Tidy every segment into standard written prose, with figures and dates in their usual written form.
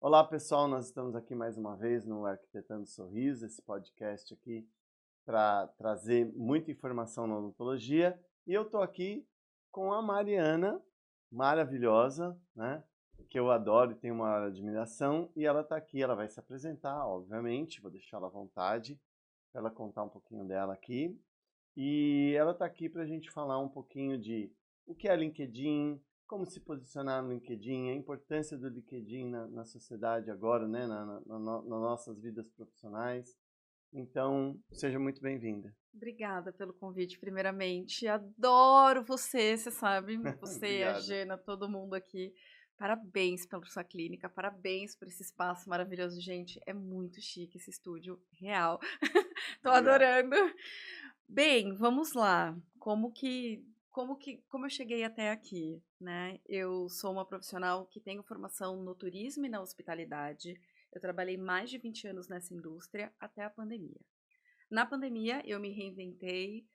Olá, pessoal, nós estamos aqui mais uma vez no Arquitetando Sorriso, esse podcast aqui para trazer muita informação na odontologia. E eu estou aqui com a Mariana, maravilhosa, né? Que eu adoro e tenho uma admiração. E ela está aqui, ela vai se apresentar, obviamente, vou deixar ela à vontade para ela contar um pouquinho dela aqui. E ela está aqui para a gente falar um pouquinho de o que é LinkedIn, como se posicionar no LinkedIn, a importância do LinkedIn na sociedade agora, né, nas nossas vidas profissionais. Então, seja muito bem-vinda. Obrigada pelo convite, primeiramente. Adoro você sabe, você, a Obrigado. Jana, todo mundo aqui. Parabéns pela sua clínica, parabéns por esse espaço maravilhoso, gente. É muito chique esse estúdio, real. Tô Obrigado. adorando. Bem, vamos lá. Como eu cheguei até aqui, né? Eu sou uma profissional que tenho formação no turismo e na hospitalidade. Eu trabalhei mais de 20 anos nessa indústria até a pandemia. Na pandemia, eu me reinventei,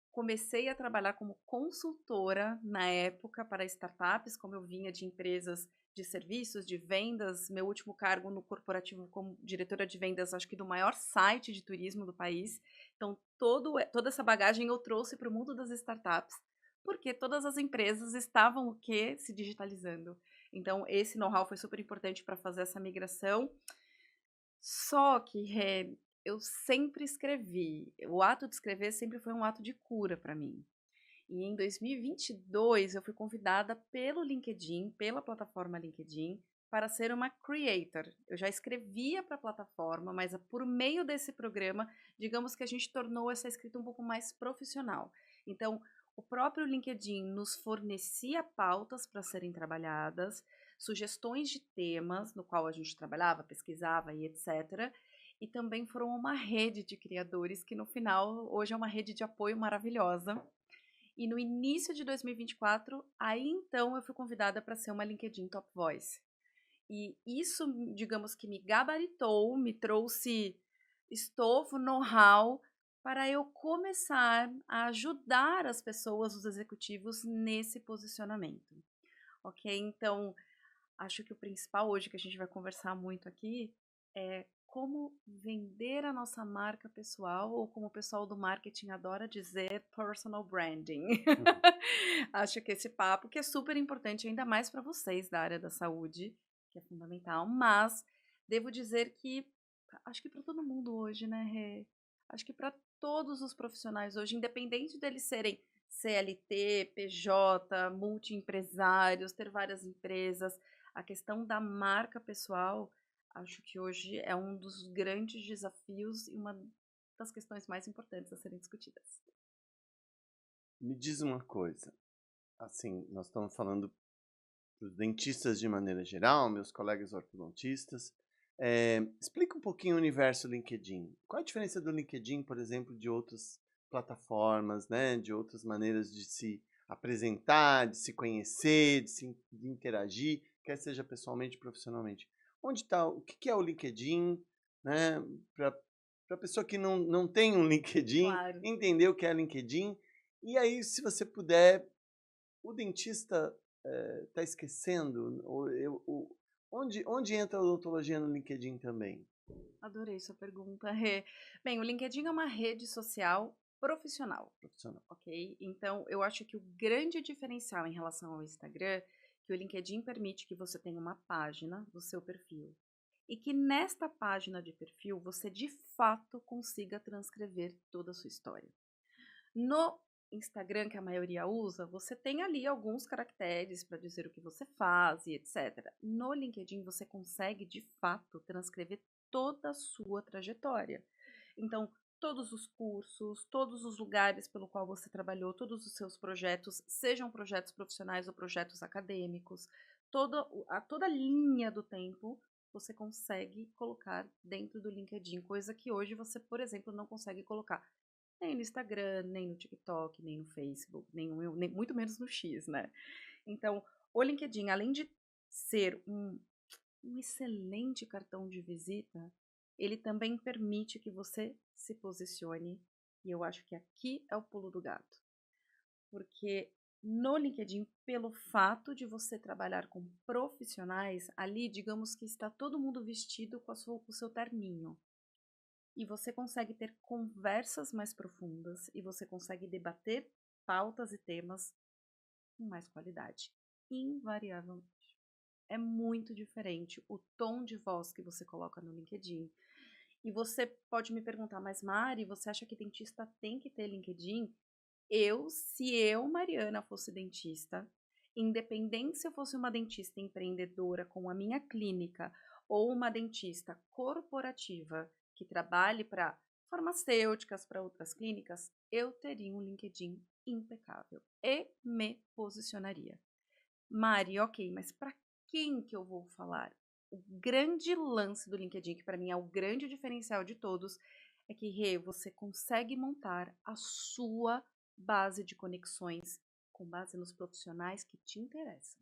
comecei a trabalhar como consultora na época para startups, como eu vinha de empresas de serviços, de vendas, meu último cargo no corporativo como diretora de vendas, acho que do maior site de turismo do país. Então, toda essa bagagem eu trouxe para o mundo das startups, porque todas as empresas estavam o quê? Se digitalizando. Então, esse know-how foi super importante para fazer essa migração. Só que, eu sempre escrevi. O ato de escrever sempre foi um ato de cura para mim. E em 2022 eu fui convidada pelo LinkedIn, pela plataforma LinkedIn, para ser uma creator. Eu já escrevia para a plataforma, mas por meio desse programa, digamos que a gente tornou essa escrita um pouco mais profissional. Então, o próprio LinkedIn nos fornecia pautas para serem trabalhadas, sugestões de temas no qual a gente trabalhava, pesquisava e etc. E também foram uma rede de criadores que no final hoje é uma rede de apoio maravilhosa. E no início de 2024, aí então eu fui convidada para ser uma LinkedIn Top Voice. E isso, digamos que me gabaritou, me trouxe estofo, know-how para eu começar a ajudar as pessoas, os executivos nesse posicionamento. Ok? Então, acho que o principal hoje que a gente vai conversar muito aqui é como vender a nossa marca pessoal, ou como o pessoal do marketing adora dizer, personal branding. Acho que esse papo que é super importante, ainda mais para vocês da área da saúde, que é fundamental, mas devo dizer que acho que para todo mundo hoje, né, Rê? Acho que para todos os profissionais hoje, independente deles serem CLT, PJ, multiempresários, ter várias empresas, a questão da marca pessoal, acho que hoje é um dos grandes desafios e uma das questões mais importantes a serem discutidas. Me diz uma coisa, assim, nós estamos falando para os dentistas de maneira geral, meus colegas ortodontistas. Explica um pouquinho o universo LinkedIn. Qual a diferença do LinkedIn, por exemplo, de outras plataformas, né? De outras maneiras de se apresentar, de se conhecer, de interagir, quer seja pessoalmente, profissionalmente. Onde está, o que é o LinkedIn, né? Para a pessoa que não tem um LinkedIn, Claro. entender o que é LinkedIn. E aí, se você puder, o dentista está esquecendo? Onde entra a odontologia no LinkedIn também? Adorei sua pergunta, Rê. Bem, o LinkedIn é uma rede social profissional, Profissional. ok? Então, eu acho que o grande diferencial em relação ao Instagram, é que o LinkedIn permite que você tenha uma página do seu perfil e que nesta página de perfil você de fato consiga transcrever toda a sua história. No Instagram, que a maioria usa, você tem ali alguns caracteres para dizer o que você faz e etc. No LinkedIn, você consegue de fato transcrever toda a sua trajetória. Então, todos os cursos, todos os lugares pelo qual você trabalhou, todos os seus projetos, sejam projetos profissionais ou projetos acadêmicos, toda a linha do tempo você consegue colocar dentro do LinkedIn, coisa que hoje você, por exemplo, não consegue colocar nem no Instagram, nem no TikTok, nem no Facebook, nem muito menos no X, né? Então, o LinkedIn, além de ser um excelente cartão de visita, ele também permite que você se posicione, e eu acho que aqui é o pulo do gato. Porque no LinkedIn, pelo fato de você trabalhar com profissionais, ali, digamos que está todo mundo vestido com o seu terninho. E você consegue ter conversas mais profundas e você consegue debater pautas e temas com mais qualidade. Invariavelmente. É muito diferente o tom de voz que você coloca no LinkedIn. E você pode me perguntar, mas Mari, você acha que dentista tem que ter LinkedIn? Se eu, Mariana, fosse dentista, independente se eu fosse uma dentista empreendedora com a minha clínica ou uma dentista corporativa que trabalhe para farmacêuticas, para outras clínicas, eu teria um LinkedIn impecável e me posicionaria. Mari, ok, mas para quem que eu vou falar? O grande lance do LinkedIn, que para mim é o grande diferencial de todos, é que, Rê, você consegue montar a sua base de conexões com base nos profissionais que te interessam.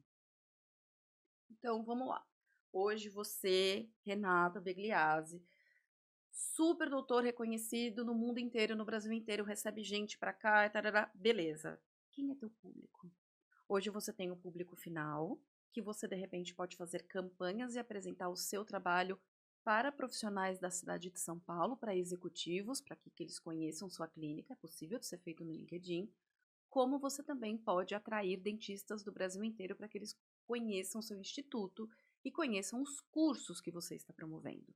Então, vamos lá. Hoje você, Renata Begliazzi, super doutor reconhecido no mundo inteiro, no Brasil inteiro, recebe gente para cá, tarará, beleza. Quem é teu público? Hoje você tem o público final, que você de repente pode fazer campanhas e apresentar o seu trabalho para profissionais da cidade de São Paulo, para executivos, para que eles conheçam sua clínica, é possível de ser feito no LinkedIn, como você também pode atrair dentistas do Brasil inteiro para que eles conheçam seu instituto e conheçam os cursos que você está promovendo.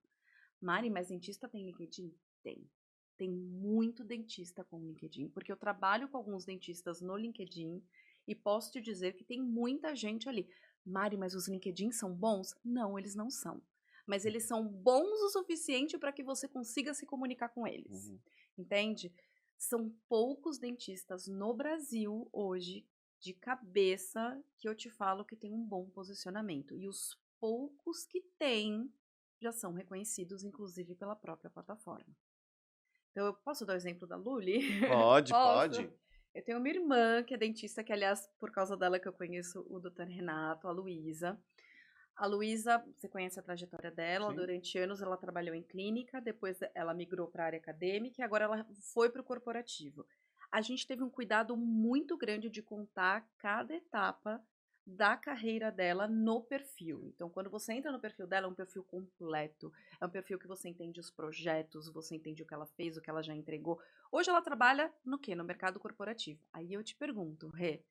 Mari, mas dentista tem LinkedIn? Tem. Tem muito dentista com LinkedIn, porque eu trabalho com alguns dentistas no LinkedIn e posso te dizer que tem muita gente ali. Mari, mas os LinkedIn são bons? Não, eles não são. Mas eles são bons o suficiente para que você consiga se comunicar com eles. Uhum. Entende? São poucos dentistas no Brasil hoje, de cabeça, que eu te falo que tem um bom posicionamento. E os poucos que têm já são reconhecidos, inclusive, pela própria plataforma. Então, eu posso dar o exemplo da Luli? Pode, Posso? pode. Eu tenho uma irmã que é dentista, que, aliás, por causa dela que eu conheço o Dr. Renato, a Luísa. A Luísa, você conhece a trajetória dela, Sim. durante anos ela trabalhou em clínica, depois ela migrou para a área acadêmica e agora ela foi para o corporativo. A gente teve um cuidado muito grande de contar cada etapa da carreira dela no perfil. Então, quando você entra no perfil dela, é um perfil completo. É um perfil que você entende os projetos, você entende o que ela fez, o que ela já entregou. Hoje ela trabalha no quê? No mercado corporativo. Aí eu te pergunto, Rê,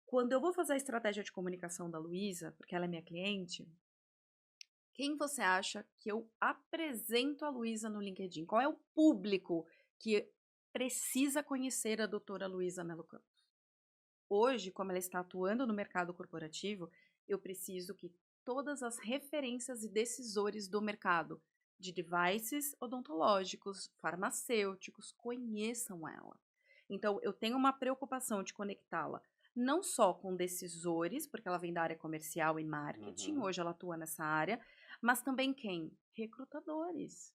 quando eu vou fazer a estratégia de comunicação da Luísa, porque ela é minha cliente, quem você acha que eu apresento a Luísa no LinkedIn? Qual é o público que precisa conhecer a doutora Luísa Melo Campos? Hoje, como ela está atuando no mercado corporativo, eu preciso que todas as referências e decisores do mercado de devices odontológicos, farmacêuticos, conheçam ela. Então, eu tenho uma preocupação de conectá-la não só com decisores, porque ela vem da área comercial e marketing, Uhum. hoje ela atua nessa área, mas também quem? Recrutadores.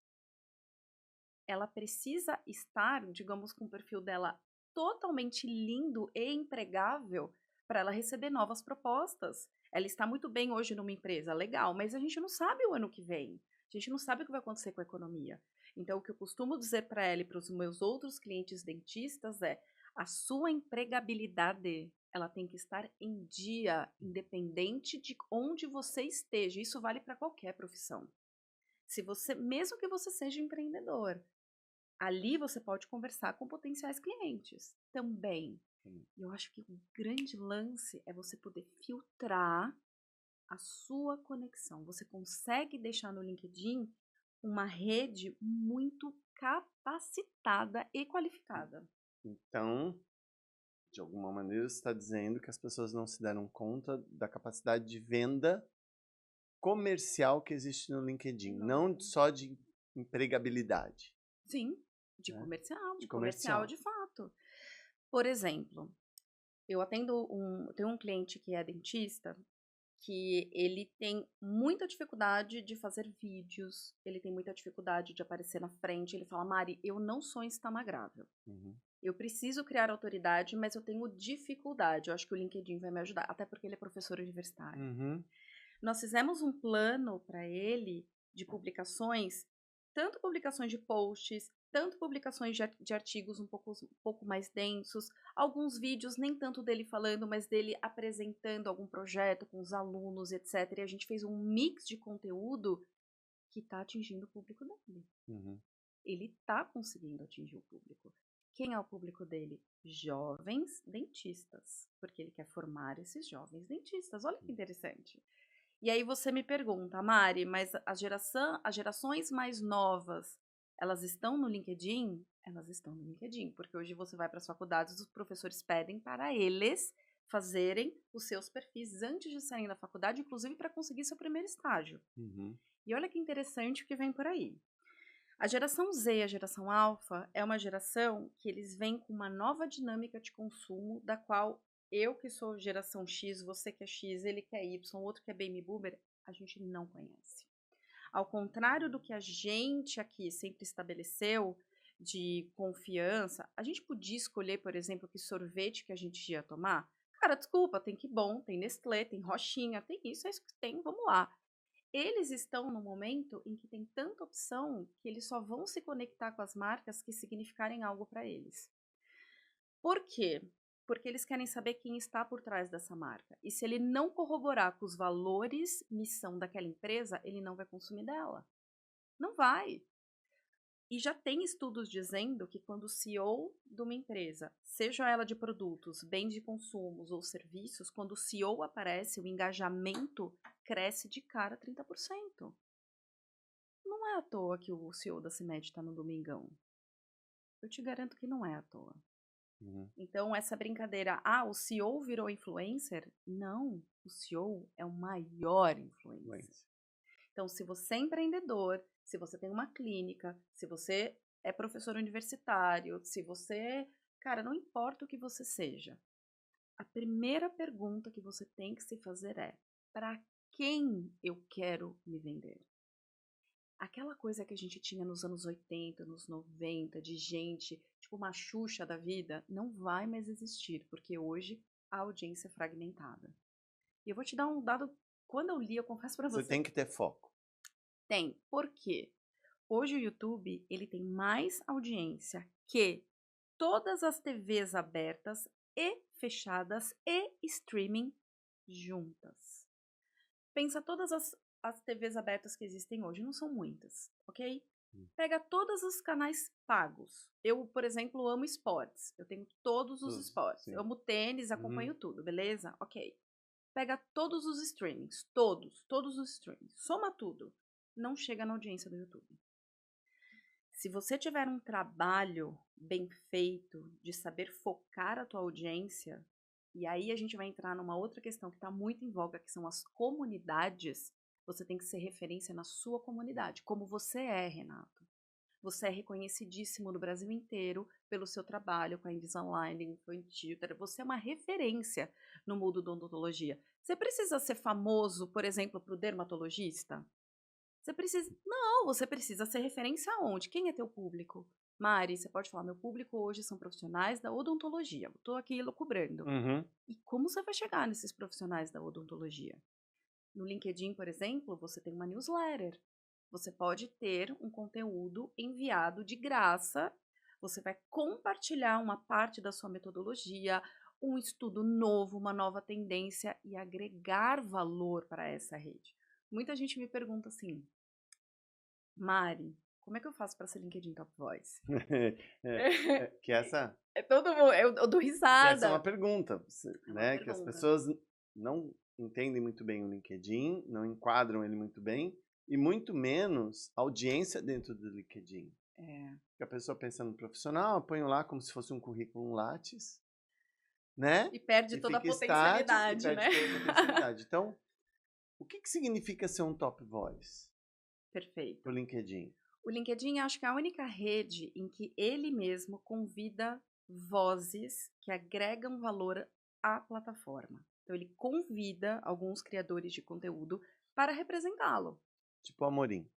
Ela precisa estar, digamos, com o perfil dela totalmente lindo e empregável para ela receber novas propostas. Ela está muito bem hoje numa empresa, legal, mas a gente não sabe o ano que vem. A gente não sabe o que vai acontecer com a economia. Então, o que eu costumo dizer para ela e para os meus outros clientes dentistas é: a sua empregabilidade, ela tem que estar em dia, independente de onde você esteja. Isso vale para qualquer profissão. Se você, mesmo que você seja empreendedor, ali você pode conversar com potenciais clientes também. E eu acho que o grande lance é você poder filtrar a sua conexão. Você consegue deixar no LinkedIn uma rede muito capacitada e qualificada. Então, de alguma maneira, você está dizendo que as pessoas não se deram conta da capacidade de venda comercial que existe no LinkedIn, não só de empregabilidade, Sim, de né? comercial, De comercial comercial. de fato. Por exemplo, tenho um cliente que é dentista, que ele tem muita dificuldade de fazer vídeos, ele tem muita dificuldade de aparecer na frente. Ele fala: Mari, eu não sou instagramável. Uhum. Eu preciso criar autoridade, mas eu tenho dificuldade. Eu acho que o LinkedIn vai me ajudar, até porque ele é professor universitário. Uhum. Nós fizemos um plano para ele de publicações tanto publicações de posts, tanto publicações de artigos um pouco mais densos, alguns vídeos nem tanto dele falando, mas dele apresentando algum projeto com os alunos, etc. E a gente fez um mix de conteúdo que está atingindo o público dele. Uhum. Ele está conseguindo atingir o público. Quem é o público dele? Jovens dentistas, porque ele quer formar esses jovens dentistas. Olha que interessante. E aí você me pergunta, Mari, mas as gerações mais novas, elas estão no LinkedIn? Elas estão no LinkedIn, porque hoje você vai para as faculdades, os professores pedem para eles fazerem os seus perfis antes de saírem da faculdade, inclusive para conseguir seu primeiro estágio. Uhum. E olha que interessante o que vem por aí. A geração Z e a geração Alpha é uma geração que eles vêm com uma nova dinâmica de consumo, da qual eu que sou geração X, você que é X, ele que é Y, outro que é Baby Boomer, a gente não conhece. Ao contrário do que a gente aqui sempre estabeleceu de confiança, a gente podia escolher, por exemplo, que sorvete que a gente ia tomar. Cara, desculpa, tem que bom, tem Nestlé, tem Rochinha, tem isso, é isso que tem, vamos lá. Eles estão no momento em que tem tanta opção que eles só vão se conectar com as marcas que significarem algo para eles. Por quê? Porque eles querem saber quem está por trás dessa marca. E se ele não corroborar com os valores, missão daquela empresa, ele não vai consumir dela. Não vai. E já tem estudos dizendo que quando o CEO de uma empresa, seja ela de produtos, bens de consumos ou serviços, quando o CEO aparece, o engajamento cresce de cara 30%. Não é à toa que o CEO da CIMED está no Domingão. Eu te garanto que não é à toa. Uhum. Então, essa brincadeira, o CEO virou influencer? Não, o CEO é o maior influencer. Então, se você é empreendedor, se você tem uma clínica, se você é professor universitário, se você... Cara, não importa o que você seja. A primeira pergunta que você tem que se fazer é: para quem eu quero me vender? Aquela coisa que a gente tinha nos anos 80, nos 90, de gente, tipo uma Xuxa da vida, não vai mais existir, porque hoje a audiência é fragmentada. E eu vou te dar um dado, quando eu li, eu confesso para Você você. tem que ter foco. Tem. Por quê? Hoje o YouTube, ele tem mais audiência que todas as TVs abertas e fechadas e streaming juntas. Pensa todas as TVs abertas que existem hoje, não são muitas, ok? Pega todos os canais pagos. Eu, por exemplo, amo esportes. Eu tenho todos os esportes. Sim. Eu amo tênis, acompanho tudo, beleza? Ok. Pega todos os streamings, todos os streamings. Soma tudo. Não chega na audiência do YouTube. Se você tiver um trabalho bem feito de saber focar a tua audiência, e aí a gente vai entrar numa outra questão que está muito em voga, que são as comunidades. Você tem que ser referência na sua comunidade, como você é, Renato. Você é reconhecidíssimo no Brasil inteiro pelo seu trabalho com a Invisalign infantil. Você é uma referência no mundo da odontologia. Você precisa ser famoso, por exemplo, para o dermatologista? Você precisa... Não, você precisa ser referência aonde? Quem é teu público? Mari, você pode falar, meu público hoje são profissionais da odontologia. Estou aqui cobrando. Uhum. E como você vai chegar nesses profissionais da odontologia? No LinkedIn, por exemplo, você tem uma newsletter. Você pode ter um conteúdo enviado de graça. Você vai compartilhar uma parte da sua metodologia, um estudo novo, uma nova tendência e agregar valor para essa rede. Muita gente me pergunta assim, Mari, como é que eu faço para ser LinkedIn Top Voice? Que essa, Todo mundo, eu dou que essa é uma risada. pergunta, É uma né? Que as pergunta. pessoas não entendem muito bem o LinkedIn, não enquadram ele muito bem, e muito menos audiência dentro do LinkedIn. Que a pessoa pensa no profissional, põe lá como se fosse um currículo Lattes, né? E perde E toda a fica estático e potencialidade, perde né? toda a potencialidade. Então, o que significa ser um top voice Perfeito. pro LinkedIn? O LinkedIn acho que é a única rede em que ele mesmo convida vozes que agregam valor à plataforma. Então ele convida alguns criadores de conteúdo para representá-lo, Tipo Amorim.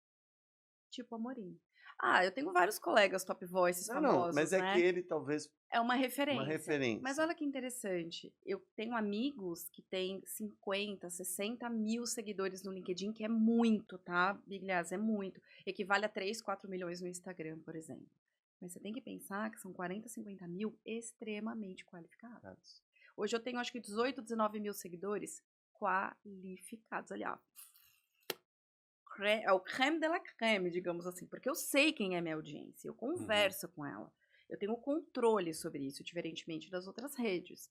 tipo Amorim. Ah, eu tenho vários colegas top voices Não, mas famosos, é que né? ele talvez É uma uma referência. Mas referência. olha que interessante, eu tenho amigos que têm 50, 60 mil seguidores no LinkedIn, que é muito, tá, Bigliaz, é muito. Equivale a 3, 4 milhões no Instagram, por exemplo. Mas você tem que pensar que são 40, 50 mil extremamente qualificados. Hoje eu tenho acho que 18, 19 mil seguidores qualificados. Ali, ó, é o creme de la creme, digamos assim, porque eu sei quem é minha audiência, eu converso com ela, eu tenho controle sobre isso, diferentemente das outras redes.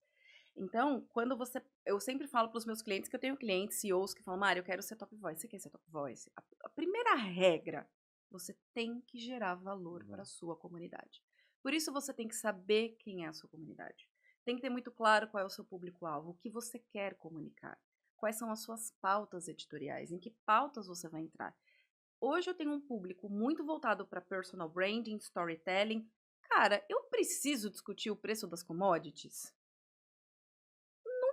Então, quando você. Eu sempre falo para os meus clientes que eu tenho clientes, CEOs, que falam, Mário, eu quero ser top voice. Você quer ser top voice? A primeira regra, você tem que gerar valor para a sua comunidade. Por isso, você tem que saber quem é a sua comunidade. Tem que ter muito claro qual é o seu público-alvo, o que você quer comunicar. Quais são as suas pautas editoriais, em que pautas você vai entrar. Hoje eu tenho um público muito voltado para personal branding, storytelling. Cara, eu preciso discutir o preço das commodities?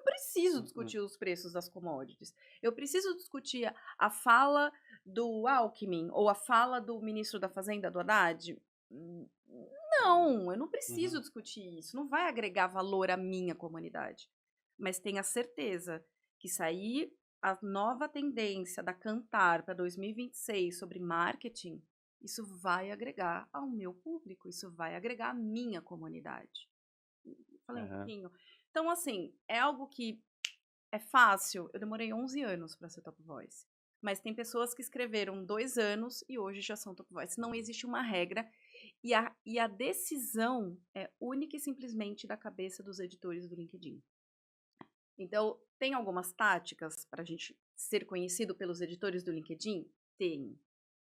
Preciso discutir os preços das commodities. Eu preciso discutir a fala do Alckmin ou a fala do ministro da Fazenda, do Haddad? Não, eu não preciso discutir isso. Não vai agregar valor à minha comunidade. Mas tenha certeza que sair a nova tendência da Kantar para 2026 sobre marketing, isso vai agregar ao meu público, isso vai agregar à minha comunidade. Falei um pouquinho. Então, assim, é algo que é fácil. Eu demorei 11 anos para ser top voice. Mas tem pessoas que escreveram 2 anos e hoje já são top voice. Não existe uma regra. E a decisão é única e simplesmente da cabeça dos editores do LinkedIn. Então, tem algumas táticas para a gente ser conhecido pelos editores do LinkedIn? Tem.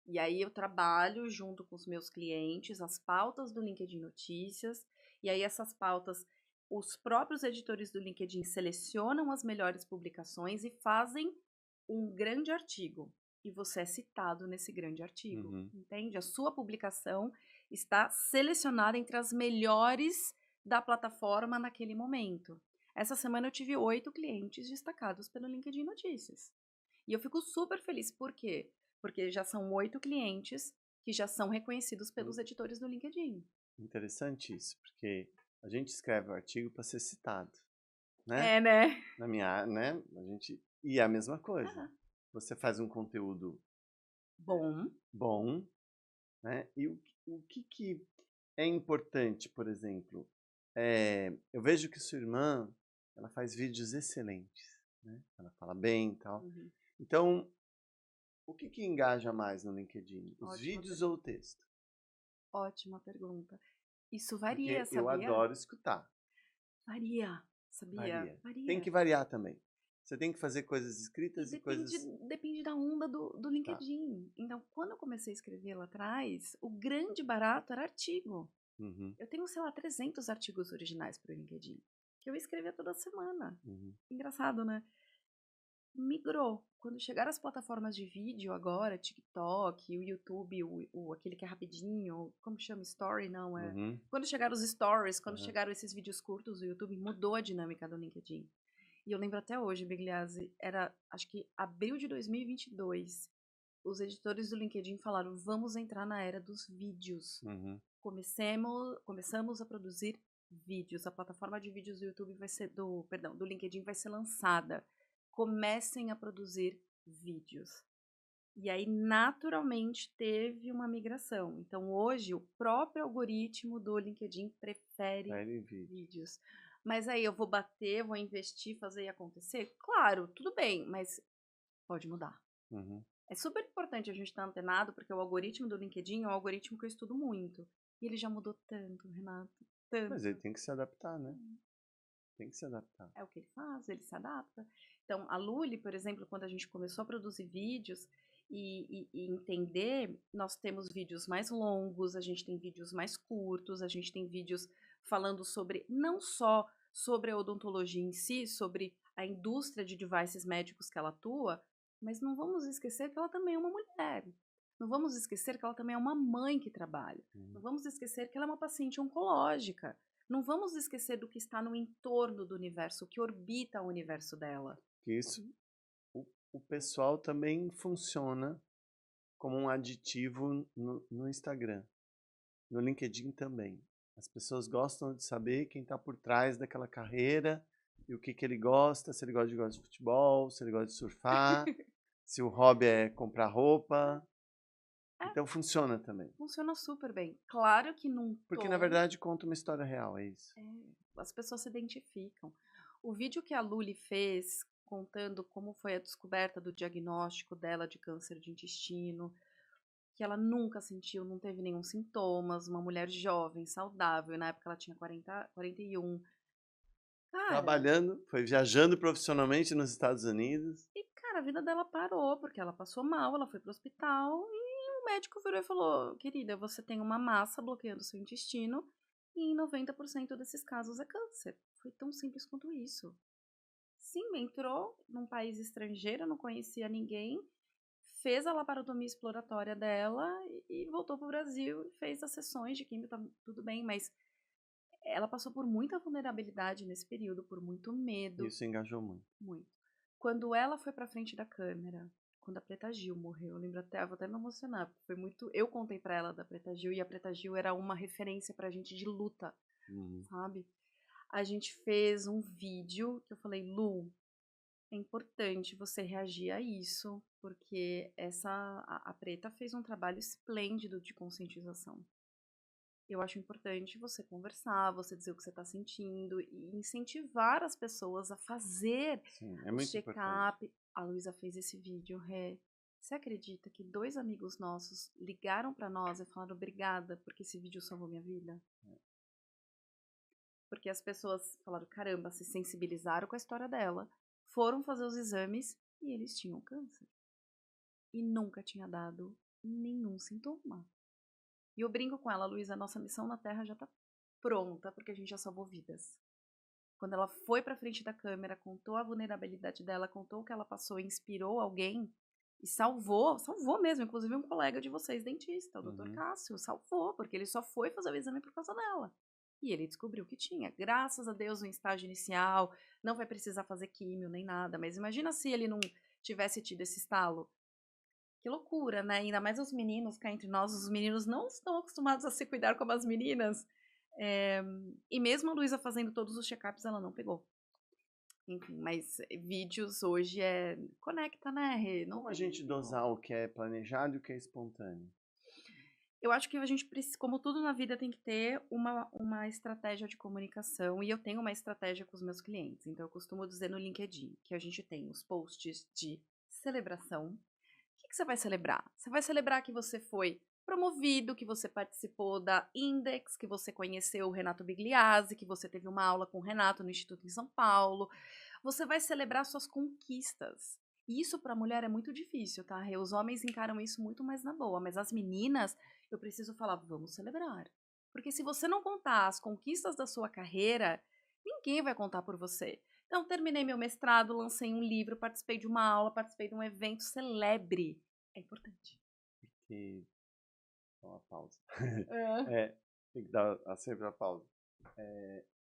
E aí eu trabalho junto com os meus clientes as pautas do LinkedIn Notícias, e aí essas pautas, os próprios editores do LinkedIn selecionam as melhores publicações e fazem um grande artigo. E você é citado nesse grande artigo, entende? A sua publicação está selecionada entre as melhores da plataforma naquele momento. Essa semana eu tive 8 clientes destacados pelo LinkedIn Notícias. E eu fico super feliz. Por quê? Porque já são 8 clientes que já são reconhecidos pelos editores do LinkedIn. Interessante isso, porque a gente escreve o artigo para ser citado, né? É, né? Na minha, né? A gente e é a mesma coisa. Você faz um conteúdo bom, né? E o que é importante, por exemplo, eu vejo que sua irmã, ela faz vídeos excelentes, né? Ela fala bem e tal. Então, o que engaja mais no LinkedIn? Os vídeos ou o texto? Ótima pergunta. Isso varia, Porque eu sabia? adoro escutar. Varia, sabia? Varia. Tem que Varia. variar também. Você tem que fazer coisas escritas e Depende, coisas. depende da onda do Tá. LinkedIn. Então, quando eu comecei a escrever lá atrás, o grande barato era artigo. Eu tenho, sei lá, 300 artigos originais para o LinkedIn, que eu escrevia toda semana. Engraçado, né? Migrou. Quando chegaram as plataformas de vídeo agora, TikTok, o YouTube, aquele que é rapidinho, como chama? Story, não é? Quando chegaram os stories, quando chegaram esses vídeos curtos, o YouTube mudou a dinâmica do LinkedIn. E eu lembro até hoje, Bigliazzi, era, acho que abril de 2022, os editores do LinkedIn falaram, vamos entrar na era dos vídeos. Começamos a produzir vídeos. A plataforma de vídeos do YouTube vai ser, do LinkedIn vai ser lançada. Comecem a produzir vídeos. E aí, naturalmente, teve uma migração. Então, hoje, o próprio algoritmo do LinkedIn prefere vídeos. Mas aí, eu vou bater, vou investir, fazer e acontecer? Claro, tudo bem, mas pode mudar. É super importante a gente estar antenado, porque o algoritmo do LinkedIn é um algoritmo que eu estudo muito. E ele já mudou tanto, Renato, tanto. Mas ele tem que se adaptar, né? Tem que se adaptar. É o que ele faz, ele se adapta. Então, a Luli, por exemplo, quando a gente começou a produzir vídeos e entender, nós temos vídeos mais longos, a gente tem vídeos mais curtos, a gente tem vídeos falando sobre, não só sobre a odontologia em si, sobre a indústria de devices médicos que ela atua, mas não vamos esquecer que ela também é uma mulher. Não vamos esquecer que ela também é uma mãe que trabalha. Não vamos esquecer que ela é uma paciente oncológica. Não vamos esquecer do que está no entorno do universo, o que orbita o universo dela. Isso, o pessoal também funciona como um aditivo no Instagram, no LinkedIn também. As pessoas gostam de saber quem está por trás daquela carreira e o que ele gosta, se ele gosta de futebol, se ele gosta de surfar, se o hobby é comprar roupa. É, Então funciona também. funciona super bem. Claro que num Porque na tom, verdade conta uma história real, é isso. as pessoas se identificam. O vídeo que a Luli fez contando como foi a descoberta do diagnóstico dela de câncer de intestino, que ela nunca sentiu, não teve nenhum sintomas, uma mulher jovem, saudável, na época ela tinha 41. Cara, Trabalhando, foi viajando profissionalmente nos Estados Unidos. a vida dela parou, porque ela passou mal, ela foi pro hospital e o médico virou e falou: querida, você tem uma massa bloqueando seu intestino e em 90% desses casos é câncer. Foi tão simples quanto isso. Sim, entrou num país estrangeiro, não conhecia ninguém, fez a laparotomia exploratória dela e voltou pro Brasil e fez as sessões de químio, tá tudo bem, mas ela passou por muita vulnerabilidade nesse período, por muito medo, Isso engajou muito. muito. Quando ela foi pra frente da câmera, quando a Preta Gil morreu, eu lembro até, vou até me emocionar, porque foi muito. Eu contei pra ela da Preta Gil e a Preta Gil era uma referência pra gente de luta, sabe? A gente fez um vídeo que eu falei, Lu, é importante você reagir a isso, porque a Preta fez um trabalho esplêndido de conscientização. Eu acho importante você conversar, você dizer o que você está sentindo e incentivar as pessoas a fazer Sim, é o muito importante. check-up. A Luísa fez esse vídeo, Ré. Você acredita que 2 amigos nossos ligaram para nós e falaram obrigada porque esse vídeo salvou minha vida? Porque as pessoas falaram, caramba, se sensibilizaram com a história dela, foram fazer os exames e eles tinham câncer. E nunca tinha dado nenhum sintoma. E eu brinco com ela, Luísa, a nossa missão na Terra já tá pronta, porque a gente já salvou vidas. Quando ela foi pra frente da câmera, contou a vulnerabilidade dela, contou o que ela passou, inspirou alguém e salvou mesmo, inclusive um colega de vocês, dentista, o Dr. Cássio, salvou, porque ele só foi fazer o exame por causa dela. E ele descobriu que tinha. Graças a Deus, no estágio inicial, não vai precisar fazer químio nem nada, mas imagina se ele não tivesse tido esse estalo. Que loucura, né? Ainda mais os meninos, cá entre nós, os meninos não estão acostumados a se cuidar como as meninas. E mesmo a Luísa fazendo todos os check-ups, ela não pegou. Enfim, mas vídeos hoje conecta, né, Rê? Não Como a tem gente como. dosar o que é planejado e o que é espontâneo? Eu acho que a gente precisa, como tudo na vida, tem que ter uma estratégia de comunicação. E eu tenho uma estratégia com os meus clientes. Então, eu costumo dizer no LinkedIn que a gente tem os posts de celebração. O que você vai celebrar? Você vai celebrar que você foi promovido, que você participou da Index, que você conheceu o Renato Bigliazzi, que você teve uma aula com o Renato no Instituto em São Paulo. Você vai celebrar suas conquistas. E isso para a mulher é muito difícil, tá? Os homens encaram isso muito mais na boa, mas as meninas, eu preciso falar, vamos celebrar. Porque se você não contar as conquistas da sua carreira, ninguém vai contar por você. Então, terminei meu mestrado, lancei um livro, participei de uma aula, participei de um evento, celebre. É importante. E dá uma pausa. É. Tem que dar sempre a pausa.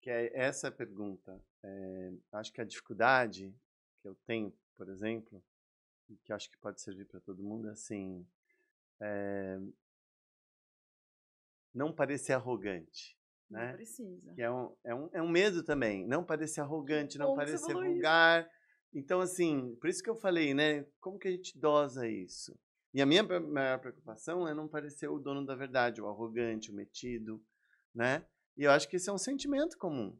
Que é essa pergunta. Acho que a dificuldade que eu tenho, por exemplo, e que acho que pode servir para todo mundo, é assim, não parecer arrogante, Não né? precisa. Que é um medo também, não parecer Que arrogante, não bom que você parecer falou isso. vulgar. Então, assim, por isso que eu falei, né? Como que a gente dosa isso? E a minha maior preocupação é não parecer o dono da verdade, o arrogante, o metido, né? E eu acho que esse é um sentimento comum.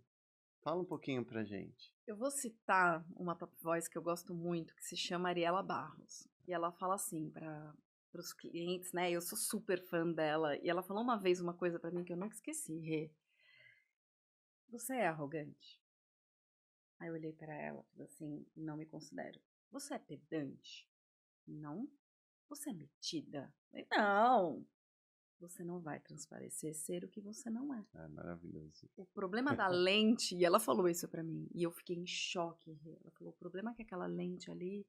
Fala um pouquinho pra gente. Eu vou citar uma top voice que eu gosto muito, que se chama Ariela Barros. E ela fala assim para os clientes, né? Eu sou super fã dela. E ela falou uma vez uma coisa para mim que eu nunca esqueci, Rê. Você é arrogante? Aí eu olhei para ela e falei assim, não me considero. Você é pedante? Não. Você é metida? Eu falei, não. Você não vai transparecer ser o que você não é. É maravilhoso. O problema da lente, e ela falou isso pra mim, e eu fiquei em choque. Ela falou: o problema é que aquela lente ali,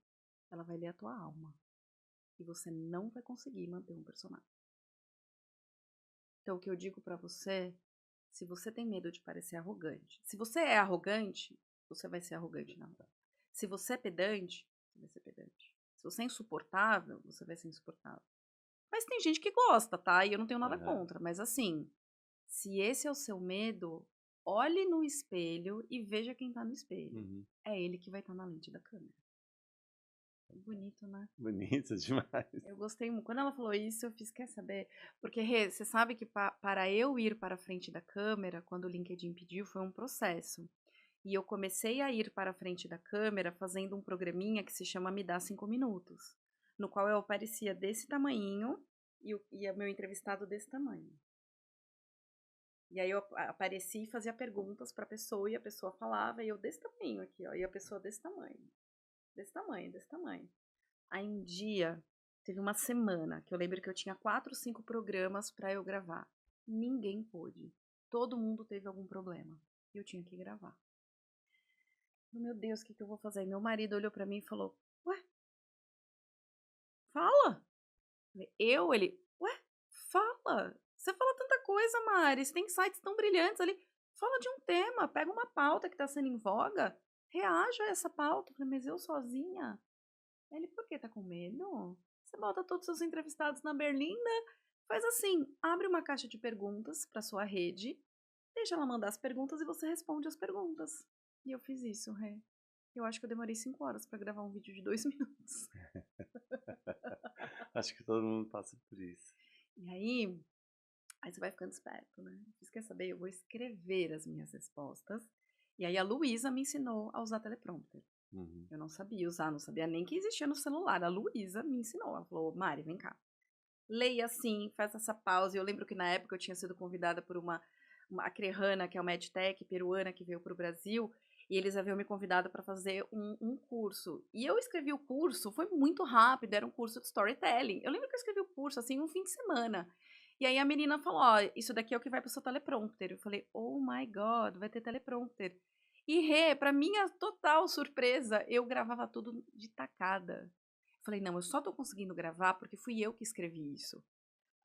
ela vai ler a tua alma. E você não vai conseguir manter um personagem. Então, o que eu digo pra você, se você tem medo de parecer arrogante, se você é arrogante, você vai ser arrogante na rua. Se você é pedante, você vai ser pedante. Se você é insuportável, você vai ser insuportável. Mas tem gente que gosta, tá? E eu não tenho nada Aham. contra. Mas assim, se esse é o seu medo, olhe no espelho e veja quem tá no espelho. Uhum. É ele que vai estar na lente da câmera. Bonito, né? Bonito demais. Eu gostei muito. Quando ela falou isso, eu fiz, quer saber? Porque, Rê, você sabe que para eu ir para a frente da câmera, quando o LinkedIn pediu, foi um processo. E eu comecei a ir para a frente da câmera fazendo um programinha que se chama Me Dá 5 Minutos, no qual eu aparecia desse tamanhinho e o meu entrevistado desse tamanho. E aí eu aparecia e fazia perguntas para a pessoa e a pessoa falava e eu desse tamanho aqui, ó, e a pessoa desse tamanho. Desse tamanho, desse tamanho. Aí um dia, teve uma semana, que eu lembro que eu tinha 4, 5 programas para eu gravar. Ninguém pôde. Todo mundo teve algum problema. E eu tinha que gravar. Meu Deus, o que eu vou fazer? Meu marido olhou pra mim e falou: Ué, fala. Ele, ué, fala. Você fala tanta coisa, Mari. Você tem sites tão brilhantes ali. Fala de um tema, pega uma pauta que tá sendo em voga, reaja a essa pauta. Eu falei, mas eu sozinha? Ele, por que tá com medo? Você bota todos os seus entrevistados na berlinda, faz assim, abre uma caixa de perguntas pra sua rede, deixa ela mandar as perguntas e você responde as perguntas. E eu fiz isso, Rê. Eu acho que eu demorei 5 horas pra gravar um vídeo de 2 minutos. Acho que todo mundo passa por isso. E aí você vai ficando esperto, né? Você quer saber? Eu vou escrever as minhas respostas. E aí a Luísa me ensinou a usar teleprompter. Uhum. Eu não sabia usar, não sabia nem que existia no celular. A Luísa me ensinou. Ela falou, Mari, vem cá. Leia assim, faz essa pausa. Eu lembro que na época eu tinha sido convidada por a Crehana, que é uma edtech peruana que veio para o Brasil, e eles haviam me convidado para fazer um curso. E eu escrevi o curso, foi muito rápido, era um curso de storytelling. Eu lembro que eu escrevi o curso, assim, um fim de semana. E aí a menina falou, ó, isso daqui é o que vai pro seu teleprompter. Eu falei, oh my God, vai ter teleprompter. E, Rê, pra minha total surpresa, eu gravava tudo de tacada. Falei, não, eu só tô conseguindo gravar porque fui eu que escrevi isso.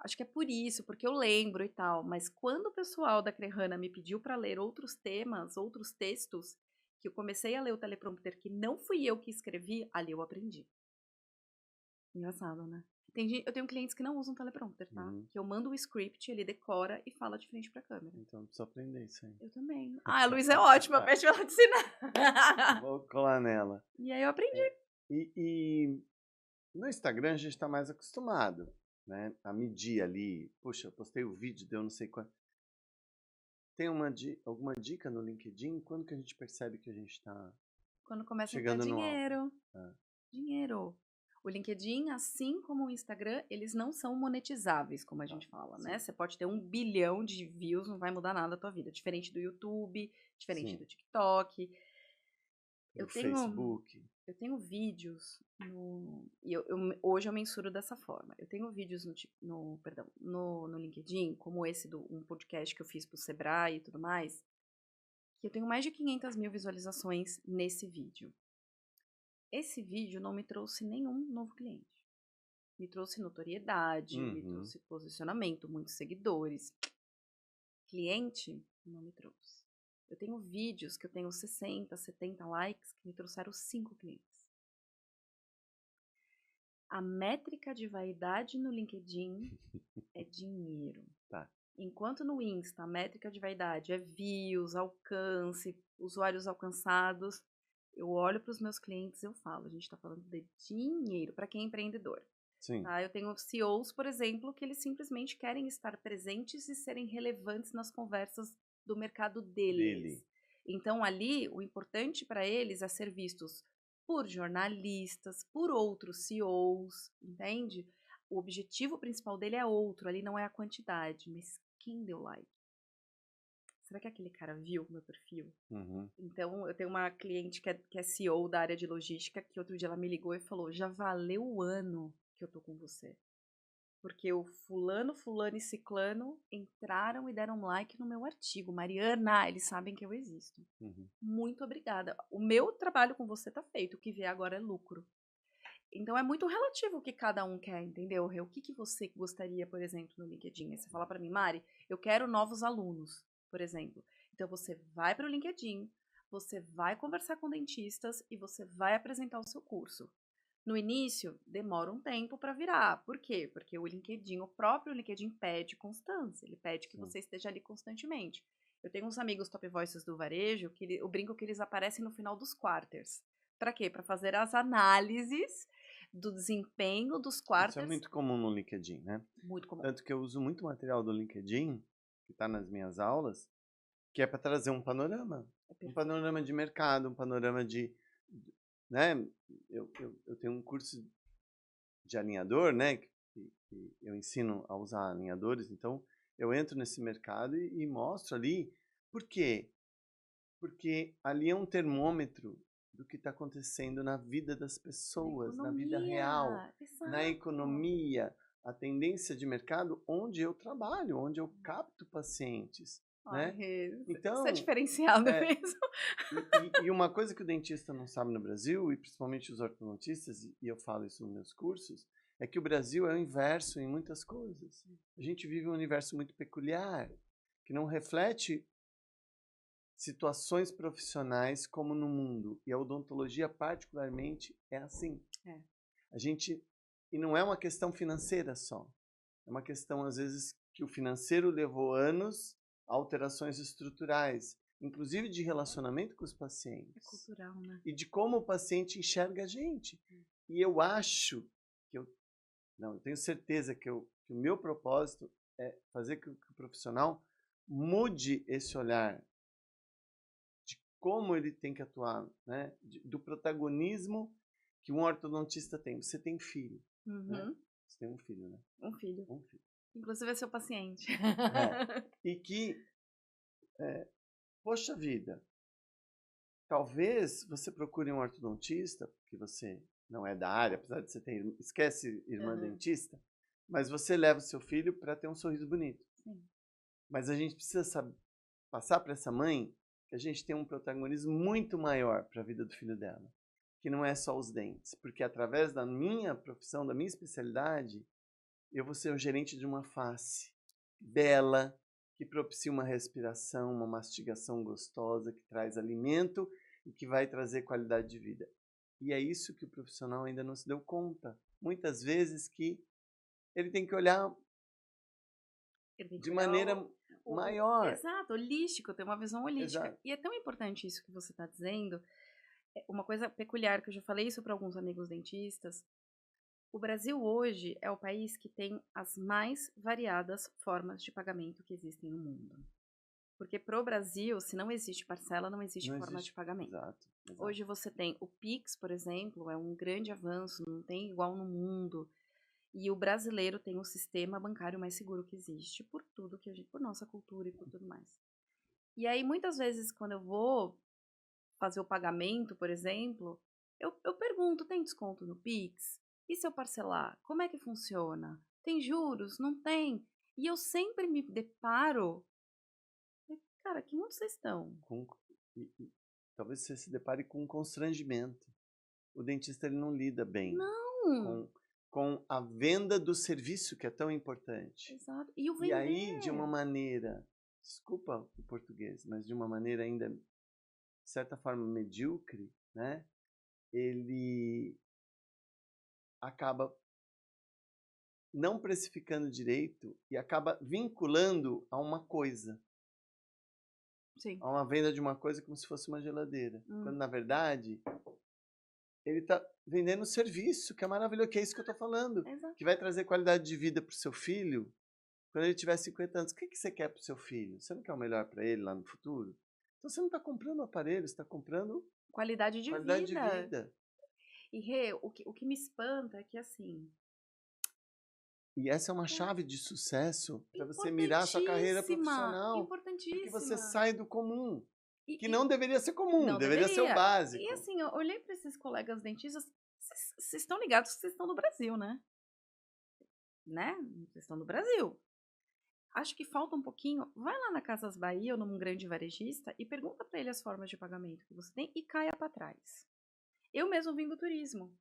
Acho que é por isso, porque eu lembro e tal. Mas quando o pessoal da Crehana me pediu para ler outros temas, outros textos, que eu comecei a ler o teleprompter que não fui eu que escrevi, ali eu aprendi. Engraçado, né? Eu tenho clientes que não usam teleprompter, tá? Uhum. Que eu mando o script, ele decora e fala de frente pra câmera. Então eu preciso aprender isso aí. Eu também. Ah, a Luísa é ótima, pede pra ela te ensinar. Vou colar nela. E aí eu aprendi. E no Instagram a gente está mais acostumado, né? A medir ali. Puxa, eu postei o vídeo, deu não sei quanto. Tem alguma dica no LinkedIn? Quando que a gente percebe que a gente está Quando começa a entrar chegando no alto? dinheiro. Ah, Dinheiro. O LinkedIn, assim como o Instagram, eles não são monetizáveis, como a gente fala, né? sim, Você pode ter 1 bilhão de views, não vai mudar nada a tua vida. Diferente do YouTube, diferente sim. do TikTok. Do Eu tenho, Facebook. eu tenho vídeos e hoje eu mensuro dessa forma. Eu tenho vídeos no LinkedIn, como esse um podcast que eu fiz pro Sebrae e tudo mais, que eu tenho mais de 500 mil visualizações nesse vídeo. Esse vídeo não me trouxe nenhum novo cliente. Me trouxe notoriedade, me Uhum. trouxe posicionamento, muitos seguidores. Cliente, não me trouxe. Eu tenho vídeos que eu tenho 60, 70 likes que me trouxeram 5 clientes. A métrica de vaidade no LinkedIn é dinheiro. Tá. Enquanto no Insta a métrica de vaidade é views, alcance, usuários alcançados, eu olho para os meus clientes e eu falo, a gente está falando de dinheiro para quem é empreendedor. Sim. Tá? Eu tenho CEOs, por exemplo, que eles simplesmente querem estar presentes e serem relevantes nas conversas do mercado Dele. deles. Então, ali, o importante para eles é ser vistos por jornalistas, por outros CEOs, entende? O objetivo principal dele é outro, ali não é a quantidade, mas quem deu like? Será que aquele cara viu o meu perfil? Uhum. Então, eu tenho uma cliente que é CEO da área de logística, que outro dia ela me ligou e falou: já valeu o ano que eu tô com você. Porque o fulano, fulano e ciclano entraram e deram like no meu artigo. Mariana, eles sabem que eu existo. Uhum. Muito obrigada. O meu trabalho com você tá feito. O que vier agora é lucro. Então é muito relativo o que cada um quer, entendeu? O que você gostaria, por exemplo, no LinkedIn? Aí você fala para mim, Mari, eu quero novos alunos, por exemplo. Então você vai para o LinkedIn, você vai conversar com dentistas e você vai apresentar o seu curso. No início, demora um tempo para virar. Por quê? Porque o próprio LinkedIn pede constância, ele pede que Sim. você esteja ali constantemente. Eu tenho uns amigos top voices do varejo que eu brinco que eles aparecem no final dos quarters. Para quê? Para fazer as análises do desempenho dos Isso é quarters. muito comum no LinkedIn, né? Muito comum. Tanto que eu uso muito material do LinkedIn, que está nas minhas aulas, que é para trazer um panorama. É Um perfeito. panorama de mercado, um panorama de, né? Eu tenho um curso de alinhador, né? Que eu ensino a usar alinhadores, então eu entro nesse mercado e mostro ali. Por quê? Porque ali é um termômetro do que está acontecendo na vida das Na pessoas, na vida real, economia, na exato. economia, a tendência de mercado onde eu trabalho, onde eu capto pacientes, Ai, né? Rê, isso é Então, diferenciado é, mesmo. e uma coisa que o dentista não sabe no Brasil, e principalmente os ortodontistas, e eu falo isso nos meus cursos, é que o Brasil é o inverso em muitas coisas. A gente vive um universo muito peculiar, que não reflete situações profissionais como no mundo. E a odontologia, particularmente, é assim. É. A gente. E não é uma questão financeira só. É uma questão, às vezes, que o financeiro levou anos, alterações estruturais, inclusive de relacionamento com os É pacientes. cultural, né? E de como o paciente enxerga a gente. E eu acho que eu. Não, eu tenho certeza que o meu propósito é fazer com que o profissional mude esse olhar como ele tem que atuar, né? Do protagonismo que um ortodontista tem. Você tem filho, né? Uhum. Você tem um filho, né? Um filho. Um filho. Inclusive é seu paciente. É. E que, poxa vida, talvez você procure um ortodontista, porque você não é da área, apesar de você ter, esquece irmã Uhum. dentista, mas você leva o seu filho para ter um sorriso bonito. Sim. Mas a gente precisa passar para essa mãe que a gente tem um protagonismo muito maior para a vida do filho dela, que não é só os dentes, porque através da minha profissão, da minha especialidade, eu vou ser o gerente de uma face bela, que propicia uma respiração, uma mastigação gostosa, que traz alimento e que vai trazer qualidade de vida. E é isso que o profissional ainda não se deu conta. Muitas vezes que ele tem que olhar Ele tem que de olhar maneira maior. exato, holístico, ter uma visão holística. Exato. E é tão importante isso que você está dizendo. Uma coisa peculiar que eu já falei isso para alguns amigos dentistas. O Brasil hoje é o país que tem as mais variadas formas de pagamento que existem no mundo. Porque pro Brasil, se não existe parcela, não existe Não forma de existe. pagamento. Exato, exato. Hoje você tem o Pix, por exemplo, é um grande avanço, não tem igual no mundo. E o brasileiro tem o sistema bancário mais seguro que existe, por tudo que a gente, por nossa cultura e por tudo mais. E aí, muitas vezes, quando eu vou fazer o pagamento, por exemplo, eu pergunto, tem desconto no Pix? E se eu parcelar? Como é que funciona? Tem juros? Não tem? E eu sempre me deparo, cara, que mundo vocês estão? Com, talvez você se depare com um constrangimento. O dentista ele não lida bem Não! com a venda do serviço que é tão importante. Exato. E o E aí, de uma vender? maneira, desculpa o português, mas de uma maneira ainda, de certa forma, medíocre, né? Ele acaba não precificando direito e acaba vinculando a uma coisa, Sim. a uma venda de uma coisa como se fosse uma geladeira. Quando, Hum, na verdade, ele está vendendo serviço, que é maravilhoso, que é isso que eu estou falando, exato. que vai trazer qualidade de vida para o seu filho quando ele tiver 50 anos. O que você quer para o seu filho? Você não quer o melhor para ele lá no futuro? Então você não está comprando um aparelho, você está comprando Qualidade de qualidade de vida. vida. E, Rê, o que me espanta é que, assim, E essa é uma é chave de sucesso para você mirar a sua carreira importantíssima, profissional, porque você importantíssima. sai do comum, E, que e não deveria ser comum, não deveria ser o deveria. E, básico. assim, eu olhei para esses colegas dentistas, vocês estão ligados que vocês estão no Brasil, né? Né? Vocês estão no Brasil. Acho que falta um pouquinho. Vai lá na Casas Bahia ou num grande varejista e pergunta para ele as formas de pagamento que você tem e caia para trás. Eu mesmo vim do turismo.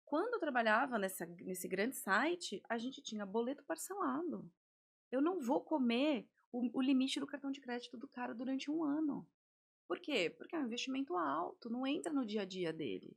Quando eu trabalhava nesse grande site, a gente tinha boleto parcelado. Eu não vou comer o limite do cartão de crédito do cara durante um ano. Por quê? Porque é um investimento alto, não entra no dia a dia dele.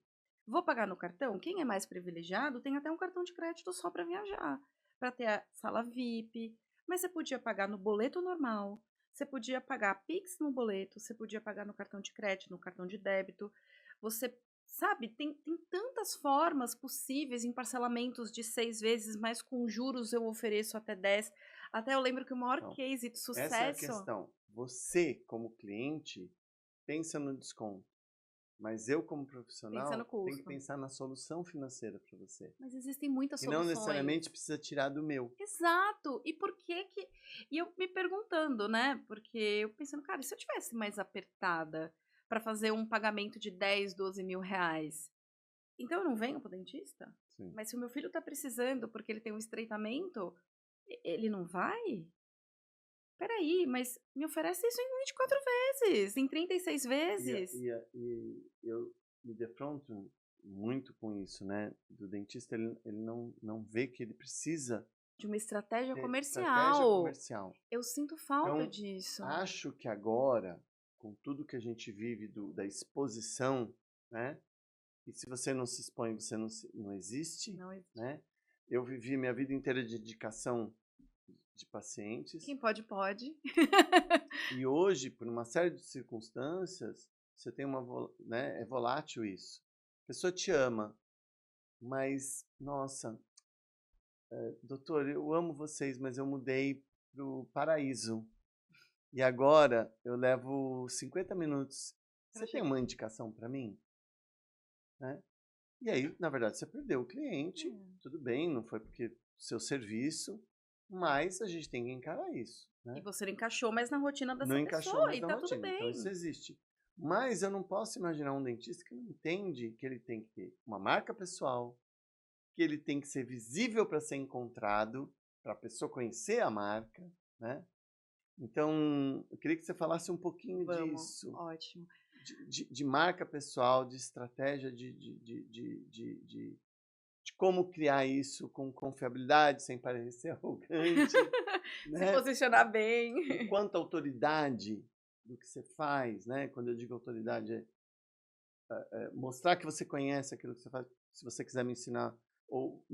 Vou pagar no cartão? Quem é mais privilegiado tem até um cartão de crédito só para viajar, para ter a sala VIP. Mas você podia pagar no boleto normal, você podia pagar Pix no boleto, você podia pagar no cartão de crédito, no cartão de débito. Você, sabe, tem tantas formas possíveis em parcelamentos de 6 vezes, mas com juros eu ofereço até 10. Até eu lembro que o maior Então, case de essa é a sucesso questão. Você, como cliente, pensa no desconto. Mas eu, como pensa no profissional, tenho que custo. pensar na solução financeira para você. Mas existem muitas E não soluções. necessariamente precisa tirar do meu. Exato. E por que que. E eu me perguntando, né? Porque eu pensando, cara, e se eu tivesse mais apertada para fazer um pagamento de 10, 12 mil reais? Então eu não venho pro dentista? Sim. Mas se o meu filho tá precisando porque ele tem um estreitamento, ele não vai? Peraí, mas me oferece isso em 24 vezes, em 36 vezes. E eu me defronto muito com isso, né? Do dentista, ele não vê que ele precisa De uma estratégia ter estratégia comercial. comercial. Eu sinto falta Então, disso. acho que agora, com tudo que a gente vive da exposição, né? E se você não se expõe, você não existe, Não existe. né? Eu vivi minha vida inteira de dedicação de pacientes. Quem pode, pode. E hoje, por uma série de circunstâncias, você tem né, é volátil isso. A pessoa te ama, mas, nossa, doutor, eu amo vocês, mas eu mudei para o paraíso. E agora eu levo 50 minutos. Pra Você tem chegar. uma indicação para mim? Né? E aí, na verdade, você perdeu o cliente. Tudo bem, não foi porque seu serviço, mas a gente tem que encarar isso. E Né? você não encaixou mais na rotina dessa Não encaixou pessoa mais e na tá tudo rotina. Então, isso bem. existe. Mas eu não posso imaginar um dentista que não entende que ele tem que ter uma marca pessoal, que ele tem que ser visível para ser encontrado, para a pessoa conhecer a marca, né? Então, eu queria que você falasse um pouquinho Vamos, disso, ótimo. de marca pessoal, de estratégia, de como criar isso com confiabilidade, sem parecer arrogante, Se né? posicionar bem. Com quanta autoridade do que você faz, né? Quando eu digo autoridade, mostrar que você conhece aquilo que você faz. Se você quiser me ensinar ou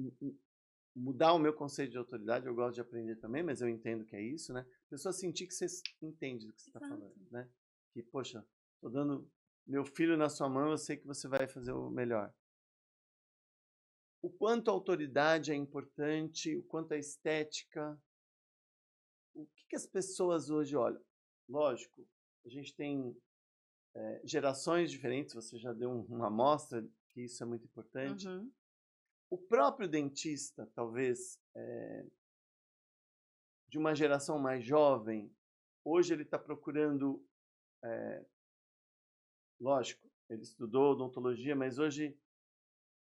mudar o meu conceito de autoridade, eu gosto de aprender também, mas eu entendo que é isso, né? A pessoa sentir que você entende do que você está falando, né? Que, poxa, estou dando meu filho na sua mão, eu sei que você vai fazer o melhor. O quanto a autoridade é importante, o quanto a estética, o que as pessoas hoje olham. Lógico, a gente tem gerações diferentes, você já deu uma amostra que isso é muito importante. Uhum. O próprio dentista, talvez, de uma geração mais jovem, hoje ele está procurando, lógico, ele estudou odontologia, mas hoje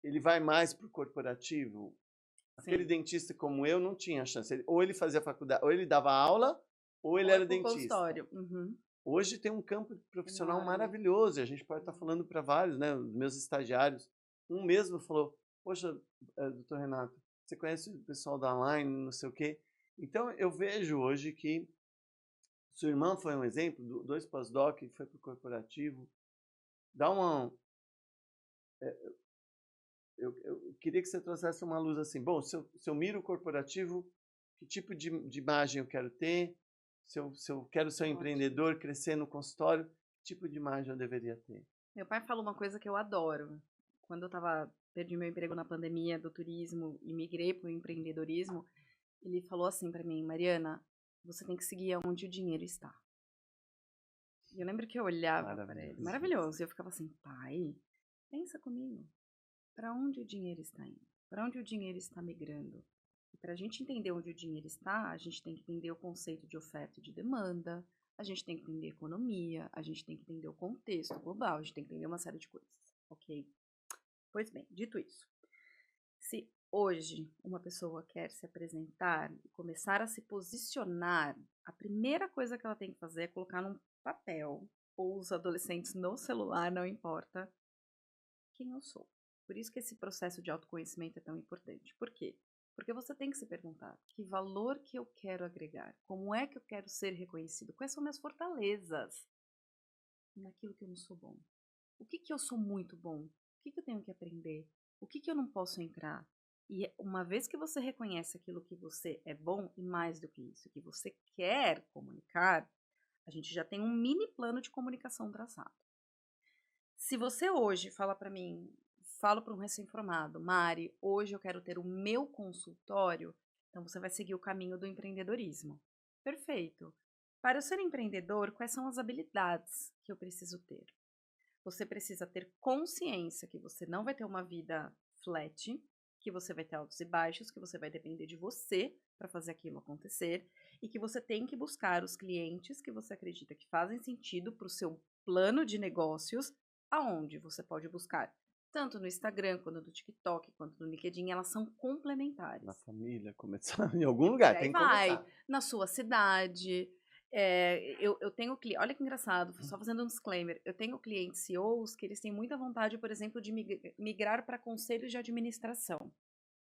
ele vai mais para o corporativo. Aquele Sim. dentista como eu não tinha chance. Ou ele fazia faculdade, ou ele dava aula, ou ele Ou é era pro dentista. consultório. Uhum. Hoje tem um campo profissional Enorme. maravilhoso, e a gente pode estar falando para vários, né? Os meus estagiários. Um mesmo falou, poxa, doutor Renato, você conhece o pessoal da Online, não sei o quê. Então, eu vejo hoje que sua irmã foi um exemplo, 2 pós-doc, foi para o corporativo. Dá uma... Eu queria que você trouxesse uma luz assim. Bom, se eu miro o corporativo, que tipo de imagem eu quero ter? Se eu quero ser um empreendedor, crescer no consultório, que tipo de imagem eu deveria ter? Meu pai falou uma coisa que eu adoro. Quando eu perdi meu emprego na pandemia do turismo e migrei para o empreendedorismo, ele falou assim para mim, Mariana, você tem que seguir aonde o dinheiro está. E eu lembro que eu olhava para ele, maravilhoso, e eu ficava assim, pai, pensa comigo, para onde o dinheiro está indo? Para onde o dinheiro está migrando? E para a gente entender onde o dinheiro está, a gente tem que entender o conceito de oferta e de demanda, a gente tem que entender economia, a gente tem que entender o contexto global, a gente tem que entender uma série de coisas, ok? Pois bem, dito isso, se hoje uma pessoa quer se apresentar e começar a se posicionar, a primeira coisa que ela tem que fazer é colocar num papel, ou os adolescentes no celular, não importa, quem eu sou. Por isso que esse processo de autoconhecimento é tão importante. Por quê? Porque você tem que se perguntar que valor que eu quero agregar, como é que eu quero ser reconhecido, quais são minhas fortalezas naquilo que eu não sou bom. O que eu sou muito bom? que eu tenho que aprender? O que eu não posso entrar? E uma vez que você reconhece aquilo que você é bom, e mais do que isso, que você quer comunicar, a gente já tem um mini plano de comunicação traçado. Se você hoje fala para mim, falo para um recém-formado, Mari, hoje eu quero ter o meu consultório, então você vai seguir o caminho do empreendedorismo. Perfeito. Para eu ser empreendedor, quais são as habilidades que eu preciso ter? Você precisa ter consciência que você não vai ter uma vida flat, que você vai ter altos e baixos, que você vai depender de você para fazer aquilo acontecer e que você tem que buscar os clientes que você acredita que fazem sentido para o seu plano de negócios, aonde você pode buscar tanto no Instagram, quanto no TikTok, quanto no LinkedIn, elas são Na complementares. família, começar em algum Por lugar, aí tem que vai, começar. na sua cidade. Eu tenho olha que engraçado, só fazendo um disclaimer, eu tenho clientes CEOs que eles têm muita vontade, por exemplo, de migrar para conselhos de administração.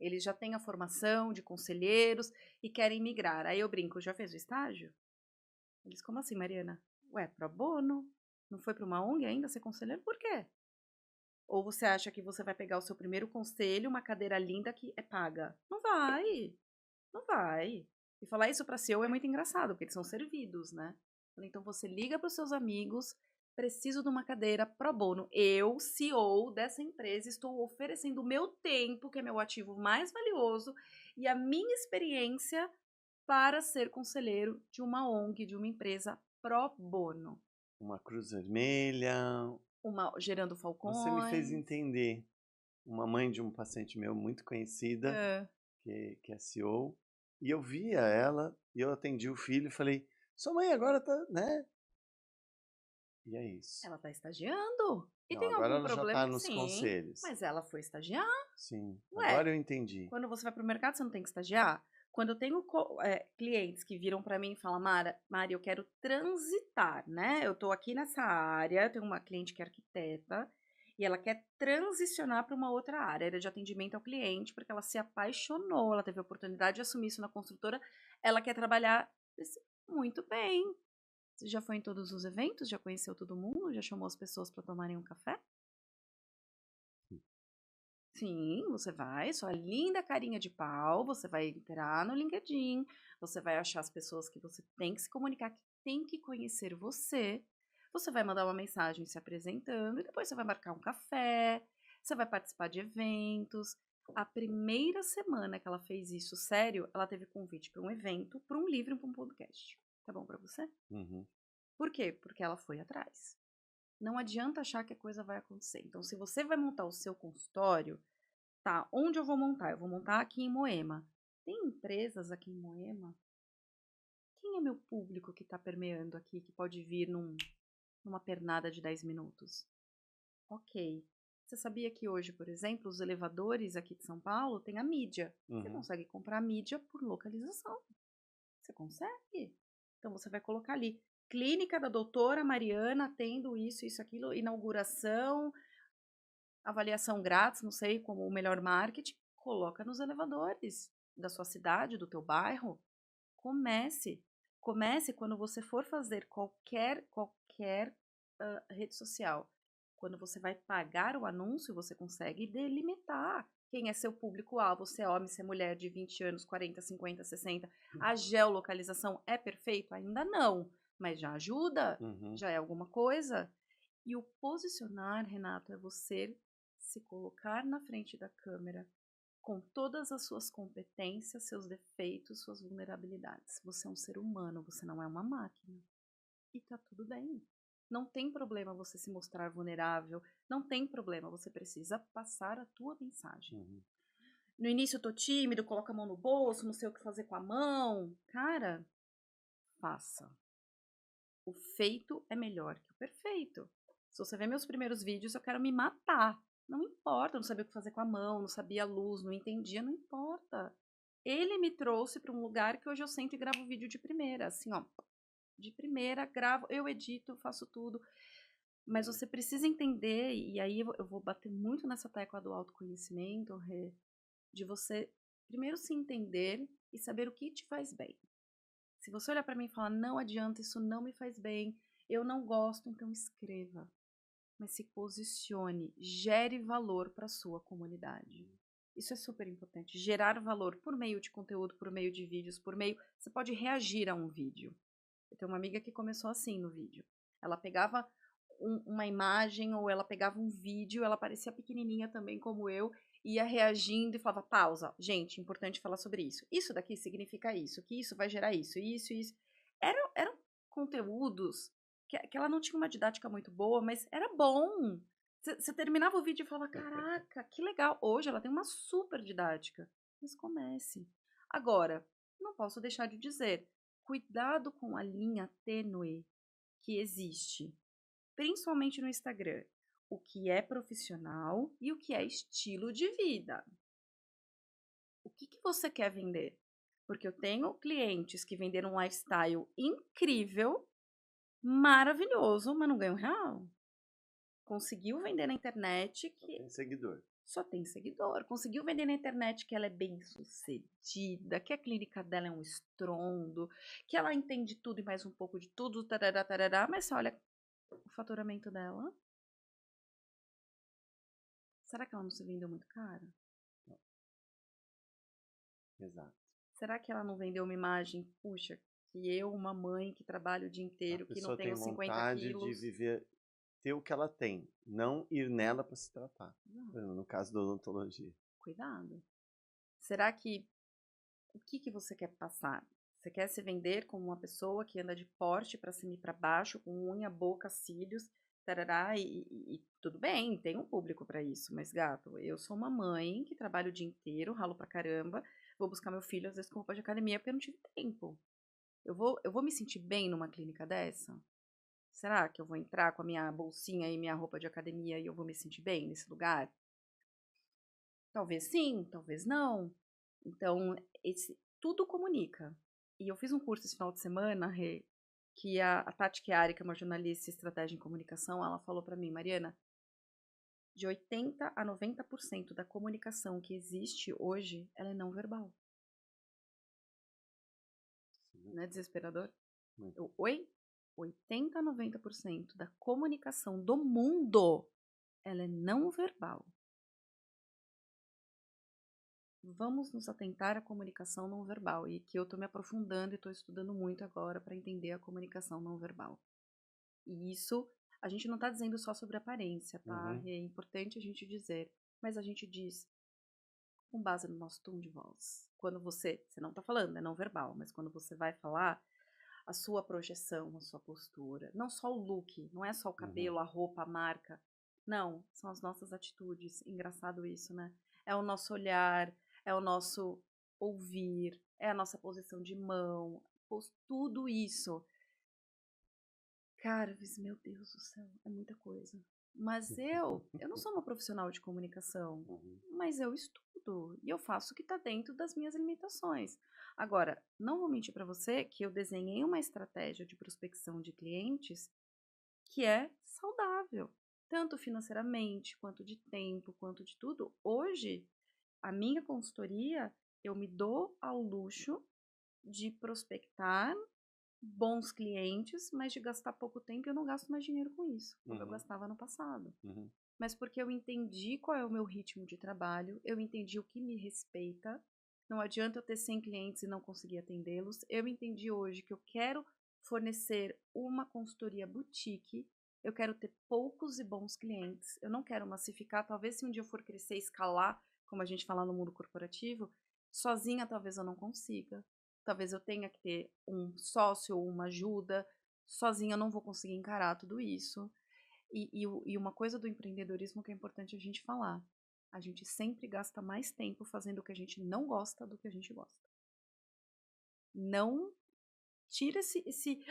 Eles já têm a formação de conselheiros e querem migrar. Aí eu brinco, já fez o estágio? Eles, como assim, Mariana? Ué, pro bono? Não foi para uma ONG ainda ser conselheiro? Por quê? Ou você acha que você vai pegar o seu primeiro conselho, uma cadeira linda que é paga? Não vai. Não vai. E falar isso para CEO é muito engraçado, porque eles são servidos, né? Então você liga para os seus amigos, preciso de uma cadeira pro bono. Eu, CEO dessa empresa, estou oferecendo o meu tempo, que é meu ativo mais valioso, e a minha experiência para ser conselheiro de uma ONG, de uma empresa pro bono. Uma cruz vermelha. Gerando Você me fez falcões. entender. Uma mãe de um paciente meu muito conhecida, É. que é CEO, e eu via ela, e eu atendi o filho e falei, sua mãe agora tá, né? E é isso. Ela está estagiando. E Não, tem agora algum ela já está problema? nos Sim, conselhos. mas ela foi estagiar. Sim, Ué, agora eu entendi. quando você vai para o mercado, você não tem que estagiar? Quando eu tenho clientes que viram para mim e falam, Mari, eu quero transitar, né? Eu estou aqui nessa área, eu tenho uma cliente que é arquiteta, e ela quer transicionar para uma outra área de atendimento ao cliente, porque ela se apaixonou, ela teve a oportunidade de assumir isso na construtora, ela quer trabalhar. Muito bem. Você já foi em todos os eventos? Já conheceu todo mundo? Já chamou as pessoas para tomarem um café? Sim, você vai, sua linda carinha de pau, você vai entrar no LinkedIn, você vai achar as pessoas que você tem que se comunicar, que tem que conhecer você. Você vai mandar uma mensagem se apresentando e depois você vai marcar um café, você vai participar de eventos. A primeira semana que ela fez isso sério, ela teve convite para um evento, para um livro e para um podcast. Tá bom para você? Uhum. Por quê? Porque ela foi atrás. Não adianta achar que a coisa vai acontecer. Então, se você vai montar o seu consultório, tá, onde eu vou montar? Eu vou montar aqui em Moema. Tem empresas aqui em Moema? Quem é meu público que está permeando aqui, que pode vir numa pernada de 10 minutos? Ok. Você sabia que hoje, por exemplo, os elevadores aqui de São Paulo têm a mídia? Você Uhum. consegue comprar mídia por localização. Você consegue? Então você vai colocar ali, clínica da doutora Mariana, tendo isso, aquilo, inauguração, avaliação grátis, não sei como o melhor marketing, coloca nos elevadores da sua cidade, do teu bairro. Comece. Comece quando você for fazer qualquer rede social. Quando você vai pagar o anúncio, você consegue delimitar quem é seu público-alvo, se é homem, se é mulher de 20 anos, 40, 50, 60. A geolocalização é perfeito? Ainda não, mas já ajuda, Uhum. já é alguma coisa. E o posicionar, Renato, é você se colocar na frente da câmera com todas as suas competências, seus defeitos, suas vulnerabilidades. Você é um ser humano, você não é uma máquina. E tá tudo bem. Não tem problema você se mostrar vulnerável, não tem problema, você precisa passar a tua mensagem. Uhum. No início eu tô tímido, coloco a mão no bolso, não sei o que fazer com a mão. Cara, faça. O feito é melhor que o perfeito. Se você ver meus primeiros vídeos, eu quero me matar. Não importa, eu não sabia o que fazer com a mão, não sabia a luz, não entendia, não importa. Ele me trouxe para um lugar que hoje eu sento e gravo vídeo de primeira, assim, ó. De primeira, gravo, eu edito, faço tudo. Mas você precisa entender, e aí eu vou bater muito nessa tecla do autoconhecimento, Rê, de você primeiro se entender e saber o que te faz bem. Se você olhar para mim e falar, não adianta, isso não me faz bem, eu não gosto, então escreva. mas se posicione, gere valor para a sua comunidade. Isso é super importante, gerar valor por meio de conteúdo, por meio de vídeos, você pode reagir a um vídeo. Eu tenho uma amiga que começou assim no vídeo. Ela pegava uma imagem ou ela pegava um vídeo, ela parecia pequenininha também como eu, ia reagindo e falava, pausa, gente, importante falar sobre isso. Isso daqui significa isso, que isso vai gerar isso, isso. Eram conteúdos que ela não tinha uma didática muito boa, mas era bom. Você terminava o vídeo e falava, caraca, que legal. Hoje ela tem uma super didática. Mas comece. Agora, não posso deixar de dizer, cuidado com a linha tênue que existe, principalmente no Instagram, o que é profissional e o que é estilo de vida. O que você quer vender? Porque eu tenho clientes que venderam um lifestyle incrível, maravilhoso, mas não ganham real. Conseguiu vender na internet que Tem seguidor. só tem seguidor. Conseguiu vender na internet que ela é bem sucedida, que a clínica dela é um estrondo, que ela entende tudo e mais um pouco de tudo, tarará, tarará, mas olha o faturamento dela. Será que ela não se vendeu muito caro? Exato. Será que ela não vendeu uma imagem, puxa, que eu, uma mãe que trabalha o dia A inteiro, que não pessoa tem tenho 50 vontade de quilos? viver, ter o que ela tem, não ir nela para se tratar. Não, Por exemplo, no caso da odontologia. cuidado. Será que o que você quer passar? Você quer se vender como uma pessoa que anda de porte para cima e para baixo, com unha, boca, cílios, tarará, e tudo bem, tem um público para isso, mas gato, eu sou uma mãe que trabalha o dia inteiro, ralo pra caramba, vou buscar meu filho às vezes com roupa de academia porque eu não tive tempo. Eu vou me sentir bem numa clínica dessa? Será que eu vou entrar com a minha bolsinha e minha roupa de academia e eu vou me sentir bem nesse lugar? Talvez sim, talvez não. Então, tudo comunica. E eu fiz um curso esse final de semana, Rê, que a Tati Chiari, que é uma jornalista em estratégia em comunicação, ela falou para mim, Mariana, de 80 a 90% da comunicação que existe hoje, ela é não verbal. Não é desesperador? Oi? 80 a 90% da comunicação do mundo, ela é não verbal. Vamos nos atentar à comunicação não verbal, e que eu estou me aprofundando e estou estudando muito agora para entender a comunicação não verbal. E isso, a gente não está dizendo só sobre aparência, tá? Uhum. É importante a gente dizer, mas a gente diz com base no nosso tom de voz. Quando você não está falando, é não verbal, mas quando você vai falar, a sua projeção, a sua postura, não só o look, não é só o cabelo, a roupa, a marca, não, são as nossas atitudes. Engraçado isso, né? É o nosso olhar, é o nosso ouvir, é a nossa posição de mão, tudo isso. Cara, eu disse, meu Deus do céu, é muita coisa. Mas eu não sou uma profissional de comunicação, mas eu estudo e eu faço o que está dentro das minhas limitações. Agora, não vou mentir para você que eu desenhei uma estratégia de prospecção de clientes que é saudável, tanto financeiramente, quanto de tempo, quanto de tudo. Hoje, a minha consultoria, eu me dou ao luxo de prospectar bons clientes, mas de gastar pouco tempo, eu não gasto mais dinheiro com isso, como eu gastava no passado. Mas porque eu entendi qual é o meu ritmo de trabalho, eu entendi o que me respeita. Não adianta eu ter 100 clientes e não conseguir atendê-los. Eu entendi hoje que eu quero fornecer uma consultoria boutique, eu quero ter poucos e bons clientes. Eu não quero massificar, talvez se um dia eu for crescer, escalar, como a gente fala no mundo corporativo, sozinha talvez eu não consiga. Talvez eu tenha que ter um sócio ou uma ajuda. Sozinha eu não vou conseguir encarar tudo isso. E uma coisa do empreendedorismo que é importante a gente falar. A gente sempre gasta mais tempo fazendo o que a gente não gosta do que a gente gosta. Não tira esse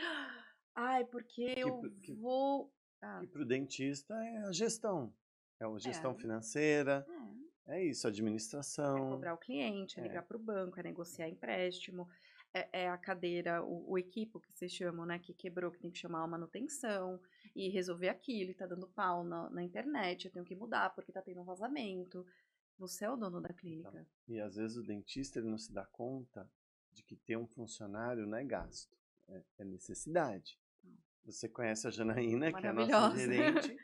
ai, porque eu vou... Que para o dentista é a gestão. É a gestão É, financeira, é isso, é administração. cobrar o cliente, é ligar para o banco, é negociar empréstimo, é a cadeira, o equipo que vocês chamam, né, que quebrou, que tem que chamar a manutenção e resolver aquilo, e tá dando pau na internet, eu tenho que mudar porque tá tendo um vazamento. Você é o dono da clínica. Então, e às vezes o dentista ele não se dá conta de que ter um funcionário não é gasto, é necessidade. Você conhece a Janaína, que é a nossa Maravilhosa. gerente,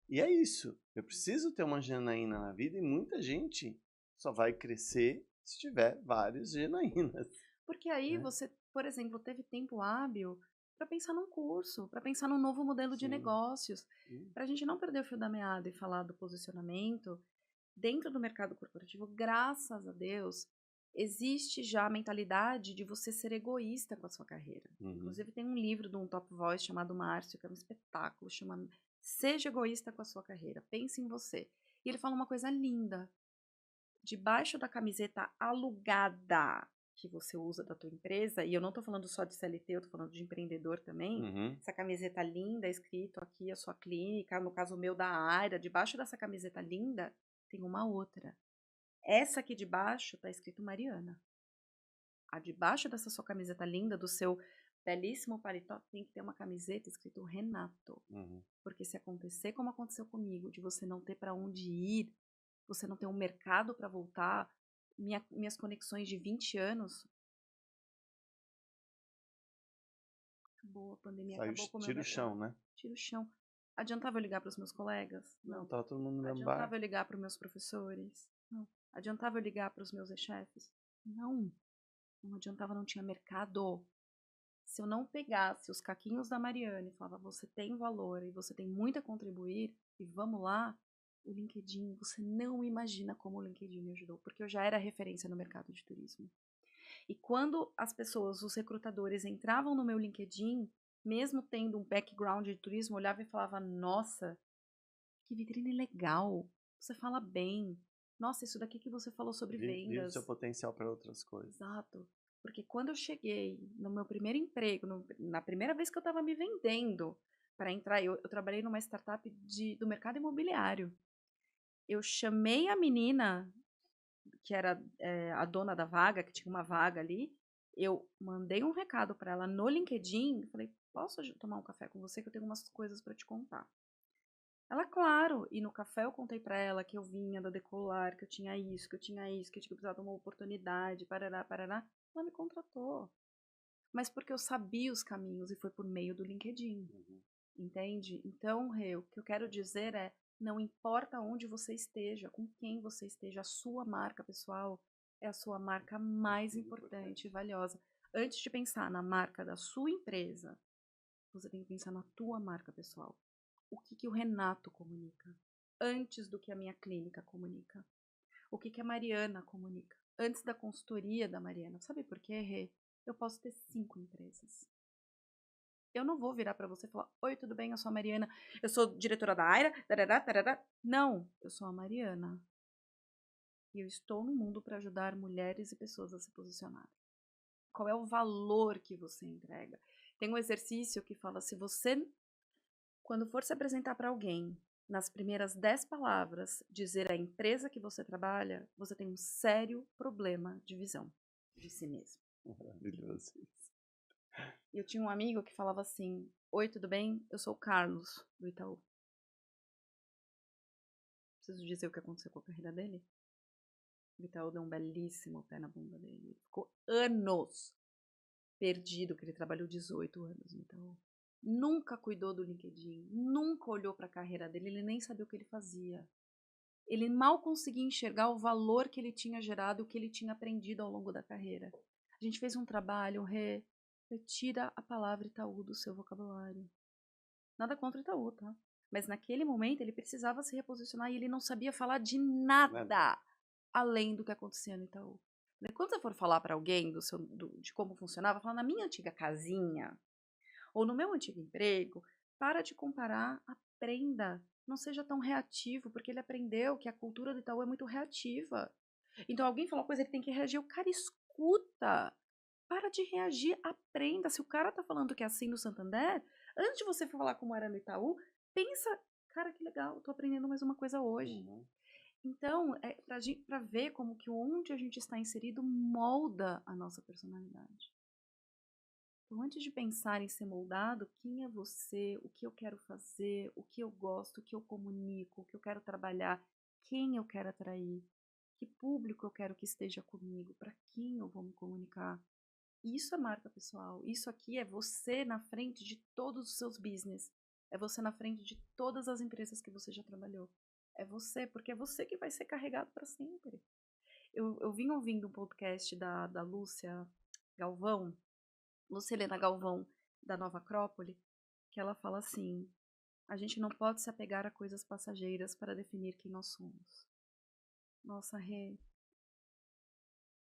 E é isso. Eu preciso ter uma Janaína na vida e muita gente só vai crescer se tiver várias Janaínas, Porque aí né? você, por exemplo, teve tempo hábil para pensar num curso, para pensar num novo modelo de Sim. negócios, para a gente não perder o fio da meada e falar do posicionamento. Dentro do mercado corporativo, graças a Deus, existe já a mentalidade de você ser egoísta com a sua carreira. Uhum. Inclusive, tem um livro de um top voice chamado Márcio, que é um espetáculo, chama Seja Egoísta com a Sua Carreira, pense em você. E ele fala uma coisa linda. Debaixo da camiseta alugada que você usa da tua empresa, e eu não estou falando só de CLT, eu estou falando de empreendedor também, Uhum. essa camiseta linda, escrito aqui a sua clínica, no caso o meu da área, debaixo dessa camiseta linda tem uma outra. Essa aqui de baixo tá escrito Mariana. A debaixo dessa sua camiseta linda, do seu belíssimo paletó, tem que ter uma camiseta escrito Renato. Uhum. Porque se acontecer como aconteceu comigo, de você não ter para onde ir, você não ter um mercado para voltar, minhas conexões de 20 anos, acabou, a pandemia Saiu, acabou com o meu tira o chão, mercado. né? Tira o chão. Adiantava eu ligar para os meus colegas? Não, Não. tava todo mundo no mesmo Adiantava bar. eu ligar para os meus professores? Não. Adiantava eu ligar para os meus chefes? Não. Não adiantava, não tinha mercado. Se eu não pegasse os caquinhos da Mariana e falava, você tem valor e você tem muito a contribuir, e vamos lá, o LinkedIn, você não imagina como o LinkedIn me ajudou, porque eu já era referência no mercado de turismo. E quando as pessoas, os recrutadores, entravam no meu LinkedIn, mesmo tendo um background de turismo, olhava e falava, nossa, que vitrine legal, você fala bem, nossa, isso daqui que você falou sobre Vive o seu vendas. potencial para outras coisas. Exato. Porque quando eu cheguei no meu primeiro emprego, na primeira vez que eu estava me vendendo para entrar, eu trabalhei numa startup do mercado imobiliário. Eu chamei a menina, que era a dona da vaga, que tinha uma vaga ali, eu mandei um recado para ela no LinkedIn, falei, posso tomar um café com você que eu tenho umas coisas para te contar. Ela, claro, e no café eu contei para ela que eu vinha da Decolar, que eu tinha isso, que eu tinha isso, que eu tinha precisado de uma oportunidade, parará, parará. Ela me contratou. Mas porque eu sabia os caminhos e foi por meio do LinkedIn, Uhum. entende? Então, Rê, o que eu quero dizer é, não importa onde você esteja, com quem você esteja, a sua marca pessoal é a sua marca mais importante e valiosa. Antes de pensar na marca da sua empresa, você tem que pensar na tua marca pessoal. O que o Renato comunica? Antes do que a minha clínica comunica. O que a Mariana comunica? Antes da consultoria da Mariana. Sabe por quê, Rê? Eu posso ter 5 empresas. Eu não vou virar para você e falar: oi, tudo bem? Eu sou a Mariana, eu sou diretora da área. Tarará, tarará. Não, eu sou a Mariana. E eu estou no mundo para ajudar mulheres e pessoas a se posicionarem. Qual é o valor que você entrega? Tem um exercício que fala: se você, quando for se apresentar para alguém, nas primeiras 10 palavras, dizer a empresa que você trabalha, você tem um sério problema de visão de si mesmo. Maravilhoso isso. Eu tinha um amigo que falava assim: oi, tudo bem? Eu sou o Carlos, do Itaú. Preciso dizer o que aconteceu com a carreira dele? O Itaú deu um belíssimo pé na bunda dele. Ele ficou anos perdido, que ele trabalhou 18 anos no Itaú. Nunca cuidou do LinkedIn, nunca olhou para a carreira dele, ele nem sabia o que ele fazia. Ele mal conseguia enxergar o valor que ele tinha gerado, o que ele tinha aprendido ao longo da carreira. A gente fez um trabalho, retira a palavra Itaú do seu vocabulário. Nada contra o Itaú, tá? Mas naquele momento ele precisava se reposicionar e ele não sabia falar de nada além do que acontecia no Itaú. Quando você for falar para alguém de como funcionava, fala na minha antiga casinha ou no meu antigo emprego, para de comparar, aprenda. Não seja tão reativo, porque ele aprendeu que a cultura do Itaú é muito reativa. Então alguém fala uma coisa, ele tem que reagir. O cara escuta. Para de reagir, aprenda. Se o cara tá falando que é assim no Santander, antes de você falar como era no Itaú, pensa, cara, que legal, tô aprendendo mais uma coisa hoje. Uhum. Então, é para ver como que onde a gente está inserido molda a nossa personalidade. Então, antes de pensar em ser moldado, quem é você, o que eu quero fazer, o que eu gosto, o que eu comunico, o que eu quero trabalhar, quem eu quero atrair, que público eu quero que esteja comigo, para quem eu vou me comunicar. Isso é marca pessoal. Isso aqui é você na frente de todos os seus business. É você na frente de todas as empresas que você já trabalhou. É você, porque é você que vai ser carregado para sempre. Eu vim ouvindo um podcast da Lúcia Galvão, Lúcia Helena Galvão, da Nova Acrópole, que ela fala assim: a gente não pode se apegar a coisas passageiras para definir quem nós somos. Nossa, Rê,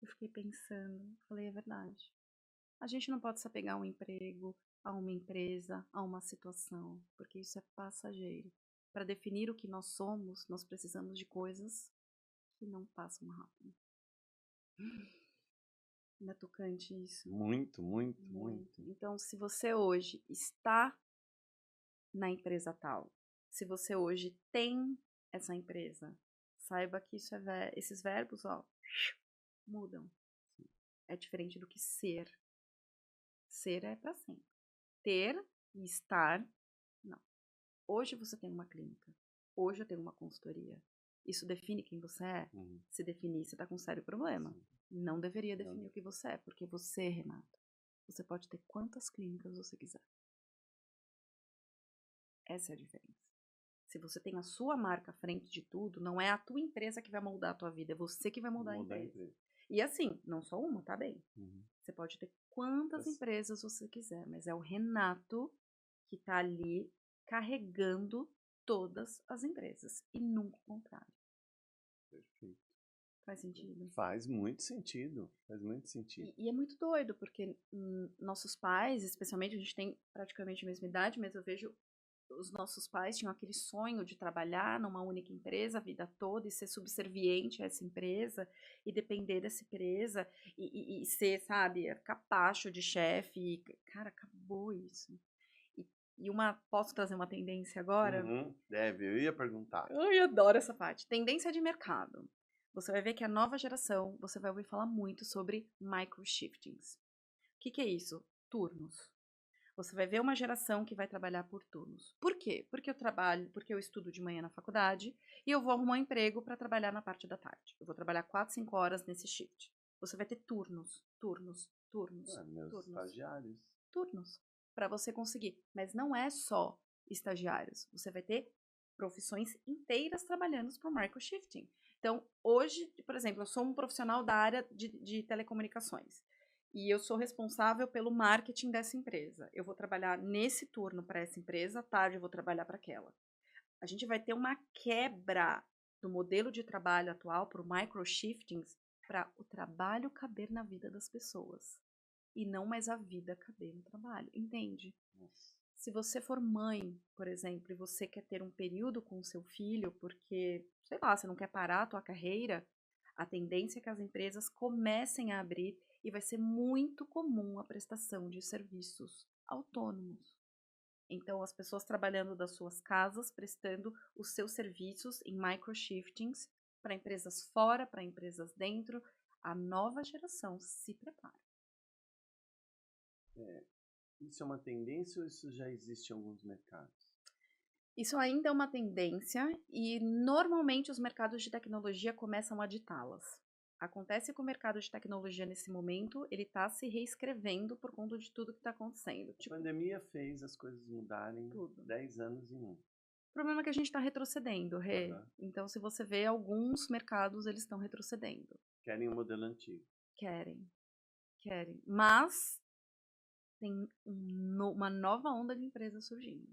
eu fiquei pensando, falei, é verdade. A gente não pode se apegar a um emprego, a uma empresa, a uma situação, porque isso é passageiro. Para definir o que nós somos, nós precisamos de coisas que não passam rápido. Não é tocante isso? Muito, muito, muito. Então, se você hoje está na empresa tal, se você hoje tem essa empresa, saiba que esses verbos, ó, mudam. É diferente do que ser. Ser é para sempre. Ter e estar, não. Hoje você tem uma clínica. Hoje eu tenho uma consultoria. Isso define quem você é? Se definir, você está com um sério problema. Sim. Não deveria definir o que você é, porque você, Renato, você pode ter quantas clínicas você quiser. Essa é a diferença. Se você tem a sua marca à frente de tudo, não é a tua empresa que vai moldar a tua vida, é você que vai moldar a empresa. E assim, não só uma, tá bem? Você pode ter quantas empresas você quiser, mas é o Renato que tá ali carregando todas as empresas e nunca o contrário. Perfeito. Faz sentido? Faz muito sentido. Faz muito sentido. E é muito doido, porque nossos pais, especialmente, a gente tem praticamente a mesma idade, mas eu vejo os nossos pais tinham aquele sonho de trabalhar numa única empresa a vida toda e ser subserviente a essa empresa e depender dessa empresa e ser, sabe, capacho de chefe. Cara, acabou isso. Posso trazer uma tendência agora? Deve, eu ia perguntar. Eu adoro essa parte. Tendência de mercado. Você vai ver que a nova geração, você vai ouvir falar muito sobre microshiftings. O que é isso? Turnos. Você vai ver uma geração que vai trabalhar por turnos. Por quê? Porque eu estudo de manhã na faculdade e eu vou arrumar um emprego para trabalhar na parte da tarde. Eu vou trabalhar 4, 5 horas nesse shift. Você vai ter turnos. Meus estagiários. Turnos. Para você conseguir. Mas não é só estagiários. Você vai ter profissões inteiras trabalhando para o microshifting. Então, hoje, por exemplo, eu sou um profissional da área de telecomunicações. E eu sou responsável pelo marketing dessa empresa. Eu vou trabalhar nesse turno para essa empresa, à tarde eu vou trabalhar para aquela. A gente vai ter uma quebra do modelo de trabalho atual para o microshiftings para o trabalho caber na vida das pessoas. E não mais a vida caber no trabalho. Entende? Nossa. Se você for mãe, por exemplo, e você quer ter um período com o seu filho, porque, sei lá, você não quer parar a tua carreira, a tendência é que as empresas comecem a abrir e vai ser muito comum a prestação de serviços autônomos. Então, as pessoas trabalhando das suas casas, prestando os seus serviços em microshiftings para empresas fora, para empresas dentro. A nova geração se prepara. Isso é uma tendência ou isso já existe em alguns mercados? Isso ainda é uma tendência e normalmente os mercados de tecnologia começam a ditá-las. Acontece que o mercado de tecnologia nesse momento, ele está se reescrevendo por conta de tudo que está acontecendo. A pandemia fez as coisas mudarem tudo. 10 anos em um. O problema é que a gente está retrocedendo, Rê. Então, se você vê alguns mercados, eles estão retrocedendo. Querem o modelo antigo. Querem. Mas tem uma nova onda de empresas surgindo.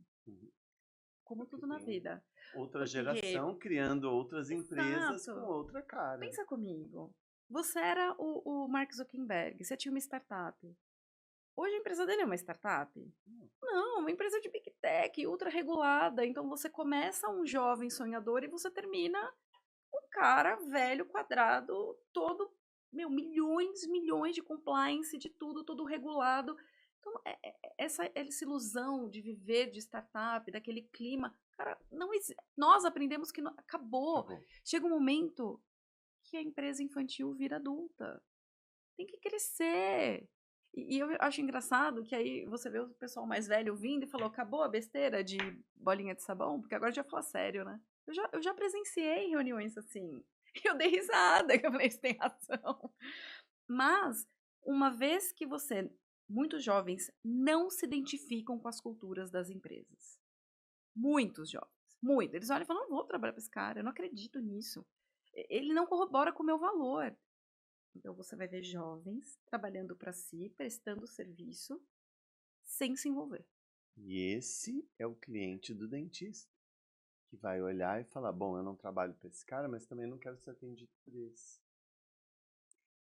Como tudo na vida. Outra geração criando outras empresas com outra cara. Pensa comigo. Você era o Mark Zuckerberg, você tinha uma startup. Hoje a empresa dele é uma startup? Não, uma empresa de Big Tech, ultra regulada. Então você começa um jovem sonhador e você termina um cara velho, quadrado, todo, milhões de compliance, de tudo, todo regulado. Então, essa ilusão de viver de startup, daquele clima, cara, não existe. Nós aprendemos que acabou. Chega um momento que a empresa infantil vira adulta. Tem que crescer. E eu acho engraçado que aí você vê o pessoal mais velho vindo e falou, acabou a besteira de bolinha de sabão? Porque agora já fala sério, né? Eu já presenciei reuniões assim. Eu dei risada, que eu falei, você tem razão. Mas, uma vez que muitos jovens não se identificam com as culturas das empresas. Muitos jovens, muito. Eles olham e falam, não vou trabalhar para esse cara, eu não acredito nisso. Ele não corrobora com o meu valor. Então você vai ver jovens trabalhando para si, prestando serviço, sem se envolver. E esse é o cliente do dentista, que vai olhar e falar, bom, eu não trabalho para esse cara, mas também não quero ser atendido por esse.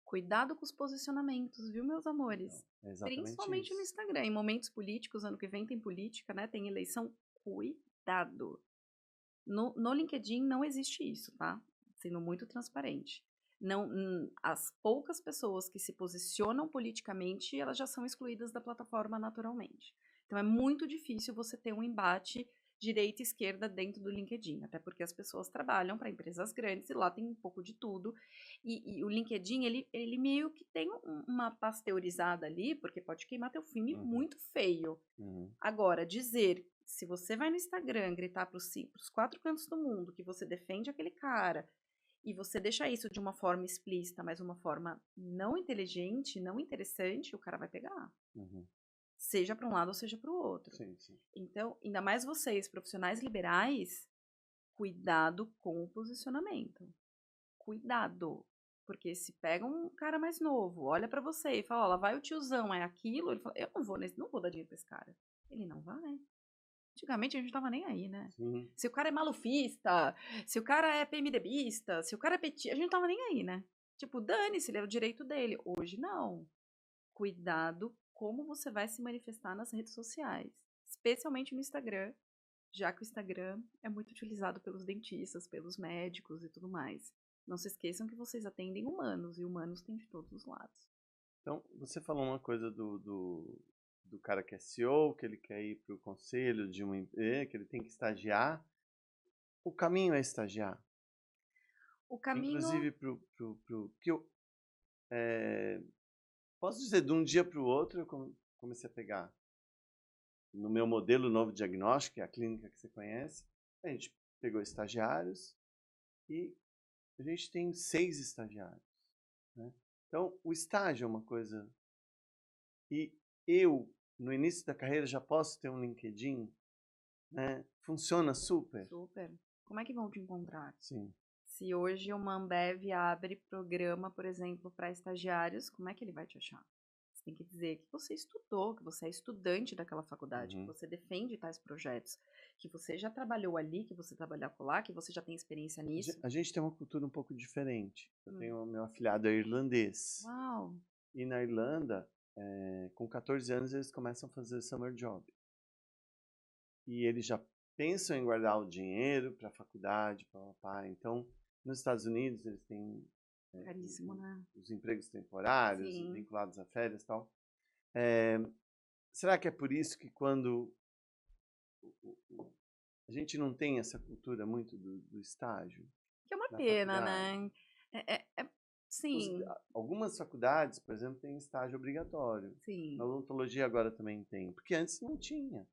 Cuidado com os posicionamentos, viu, meus amores? Então, é exatamente Principalmente no isso. Instagram. Em momentos políticos, ano que vem tem política, né? Tem eleição. Cuidado. No LinkedIn não existe isso, tá? Sendo muito transparente. Não, as poucas pessoas que se posicionam politicamente, elas já são excluídas da plataforma naturalmente. Então é muito difícil você ter um embate direita e esquerda dentro do LinkedIn, até porque as pessoas trabalham para empresas grandes e lá tem um pouco de tudo. E o LinkedIn, ele meio que tem uma pasteurizada ali, porque pode queimar teu filme muito feio. Agora, dizer, se você vai no Instagram gritar para os 4 cantos do mundo que você defende aquele cara e você deixa isso de uma forma explícita, mas uma forma não inteligente, não interessante, o cara vai pegar. Seja para um lado ou seja para o outro. Sim, sim. Então, ainda mais vocês, profissionais liberais, cuidado com o posicionamento. Cuidado. Porque se pega um cara mais novo, olha pra você e fala, ó, lá vai o tiozão, é aquilo, ele fala, eu não vou dar dinheiro pra esse cara. Ele não vai. Antigamente a gente não tava nem aí, né? Sim. Se o cara é malufista, se o cara é PMDBista, se o cara é petista, a gente não tava nem aí, né? Tipo, dane-se, ele é o direito dele. Hoje não. Cuidado como você vai se manifestar nas redes sociais, especialmente no Instagram, já que o Instagram é muito utilizado pelos dentistas, pelos médicos e tudo mais. Não se esqueçam que vocês atendem humanos, e humanos tem de todos os lados. Então, você falou uma coisa do cara que é CEO, que ele quer ir para o conselho de uma empresa, que ele tem que estagiar. O caminho é estagiar. O caminho... Inclusive, que eu posso dizer, de um dia para o outro, eu comecei a pegar no meu modelo novo diagnóstico, que é a clínica que você conhece, a gente pegou estagiários e a gente tem 6 estagiários. Né? Então, o estágio é uma coisa... E eu, no início da carreira, já posso ter um LinkedIn, né? Funciona super. Super. Como é que vão te encontrar? Sim. Se hoje uma Ambev abre programa, por exemplo, para estagiários, como é que ele vai te achar? Você tem que dizer que você estudou, que você é estudante daquela faculdade, que você defende tais projetos, que você já trabalhou ali, que você trabalhou lá, que você já tem experiência nisso. A gente tem uma cultura um pouco diferente. Eu tenho o meu afilhado é irlandês. Uau! E na Irlanda, com 14 anos, eles começam a fazer summer job. E eles já pensam em guardar o dinheiro para a faculdade, para Então, nos Estados Unidos, eles têm Caríssimo, né? os empregos temporários, Sim. vinculados a férias e tal. Será que é por isso que quando a gente não tem essa cultura muito do estágio? Que é uma na pena, faculdade? né? Sim. Algumas faculdades, por exemplo, têm estágio obrigatório. Sim. Na odontologia agora também tem, porque antes não tinha.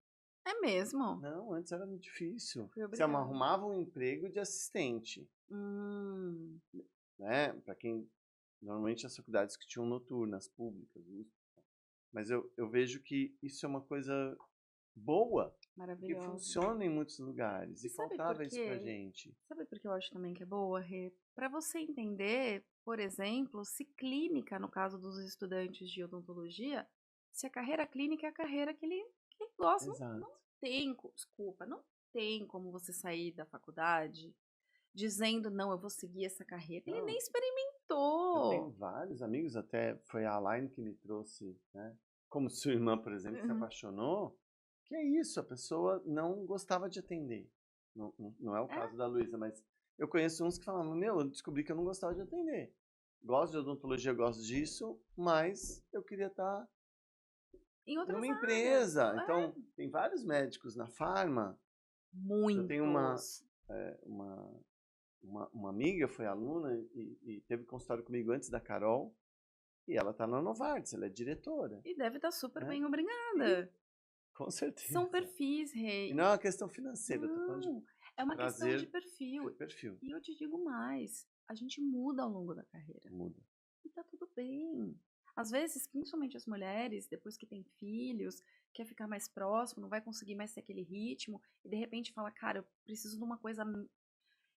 É mesmo? Não, antes era muito difícil. Fui Você obrigada. arrumava um emprego de assistente, né? Para quem normalmente as faculdades que tinham noturnas públicas, mas eu vejo que isso é uma coisa boa, que Maravilhosa. funciona em muitos lugares, e sabe faltava por isso quê? pra gente. Sabe por que eu acho também que é boa, Rê? Para você entender, por exemplo, se clínica, no caso dos estudantes de odontologia, se a carreira clínica é a carreira que ele gosta. Exato. Não tem, desculpa, não tem como você sair da faculdade dizendo, não, eu vou seguir essa carreira. Ele Não, nem eu experimentou. tenho vários amigos, até foi a Aline que me trouxe, né? Como sua irmã, por exemplo, se apaixonou, que é isso, a pessoa não gostava de atender. Não é o caso da Luísa, mas eu conheço uns que falavam, meu, eu descobri que eu não gostava de atender. Gosto de odontologia, gosto disso, mas eu queria estar Em outras numa áreas. empresa. Então, tem vários médicos na farma. Muitos. Eu tenho uma amiga, foi aluna e teve consultório comigo antes da Carol, e ela está na Novartis, ela é diretora. E deve estar super né? bem, obrigada. Com certeza. São perfis, Rei. E não é uma questão financeira, eu tô falando de Não, é uma questão de prazer perfil. E eu te digo mais, a gente muda ao longo da carreira. Muda. E tá tudo bem. Às vezes, principalmente as mulheres, depois que têm filhos, quer ficar mais próximo, não vai conseguir mais ter aquele ritmo, e de repente fala, cara, eu preciso de uma coisa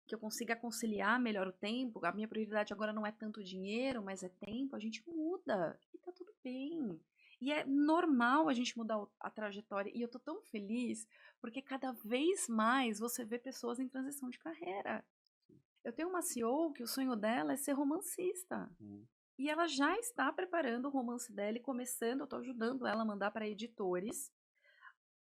que eu consiga conciliar melhor o tempo, a minha prioridade agora não é tanto dinheiro, mas é tempo, a gente muda, e tá tudo bem. E é normal a gente mudar a trajetória, e eu tô tão feliz, porque cada vez mais você vê pessoas em transição de carreira. Eu tenho uma CEO que o sonho dela é ser romancista. E ela já está preparando o romance dela e começando, eu estou ajudando ela a mandar para editores,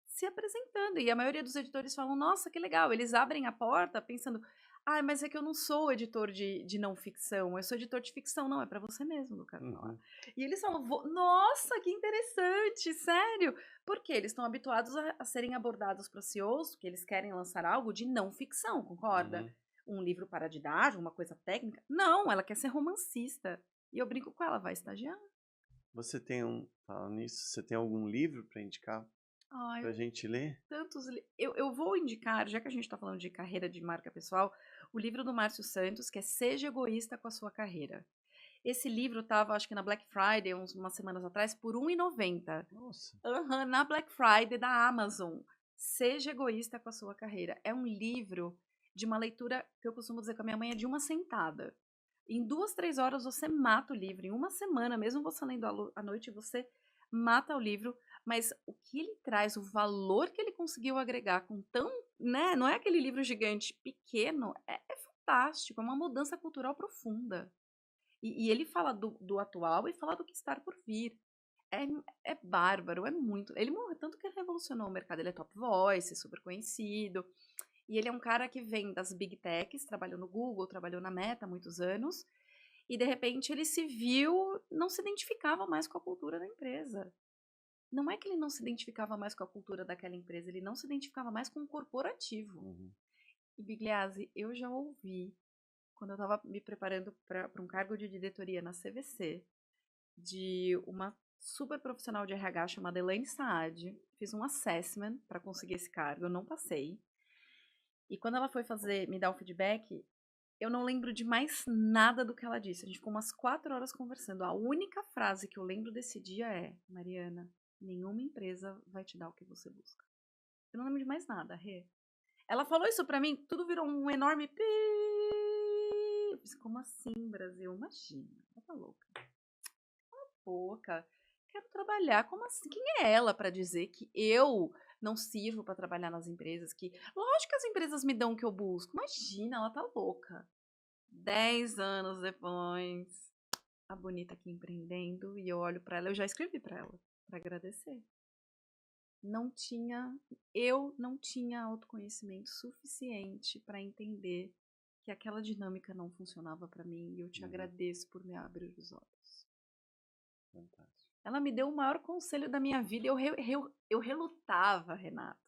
se apresentando. E a maioria dos editores falam, nossa, que legal. Eles abrem a porta pensando, ah, mas é que eu não sou editor de não ficção, eu sou editor de ficção. Não, é para você mesmo que eu quero falar. E eles falam, nossa, que interessante, sério. Porque eles estão habituados a serem abordados para CEOs, que eles querem lançar algo de não ficção, concorda? Um livro paradidático, uma coisa técnica. Não, ela quer ser romancista. E eu brinco com ela, vai estagiar. Você tem falando nisso, você tem algum livro para indicar para a gente ler? Eu vou indicar, já que a gente está falando de carreira de marca pessoal, o livro do Márcio Santos, que é Seja Egoísta com a Sua Carreira. Esse livro estava, acho que na Black Friday, umas semanas atrás, por R$1,90. Nossa. Na Black Friday da Amazon. Seja Egoísta com a Sua Carreira. É um livro de uma leitura, que eu costumo dizer com a minha mãe, é de uma sentada. Em 2, 3 horas você mata o livro. Em uma semana, mesmo você lendo à noite, você mata o livro. Mas o que ele traz, o valor que ele conseguiu agregar com tão, né? Não é aquele livro gigante, pequeno, é fantástico, é uma mudança cultural profunda. E ele fala do atual e fala do que está por vir. É bárbaro, é muito. Ele morreu tanto que ele revolucionou o mercado. Ele é top voice, super conhecido. E ele é um cara que vem das big techs, trabalhou no Google, trabalhou na Meta há muitos anos. E de repente ele se viu, não se identificava mais com a cultura da empresa. Não é que ele não se identificava mais com a cultura daquela empresa, ele não se identificava mais com o corporativo. E Bigliazzi, eu já ouvi, quando eu estava me preparando para um cargo de diretoria na CVC, de uma super profissional de RH chamada Elaine Saad, fiz um assessment para conseguir esse cargo, eu não passei. E quando ela foi me dar o feedback, eu não lembro de mais nada do que ela disse. A gente ficou umas 4 horas conversando. A única frase que eu lembro desse dia é: Mariana, nenhuma empresa vai te dar o que você busca. Eu não lembro de mais nada, Rê. Ela falou isso pra mim, tudo virou um enorme pi. Eu disse, como assim, Brasil? Imagina, ela tá louca. Cala a boca. Quero trabalhar. Como assim? Quem é ela pra dizer que eu não sirvo pra trabalhar nas empresas? Que lógico que as empresas me dão o que eu busco. Imagina, ela tá louca. 10 anos depois, a bonita aqui empreendendo, e eu olho pra ela, eu já escrevi pra ela, pra agradecer. Eu não tinha autoconhecimento suficiente para entender que aquela dinâmica não funcionava para mim, e eu te agradeço por me abrir os olhos. Fantástico. Ela me deu o maior conselho da minha vida, eu relutava, Renato.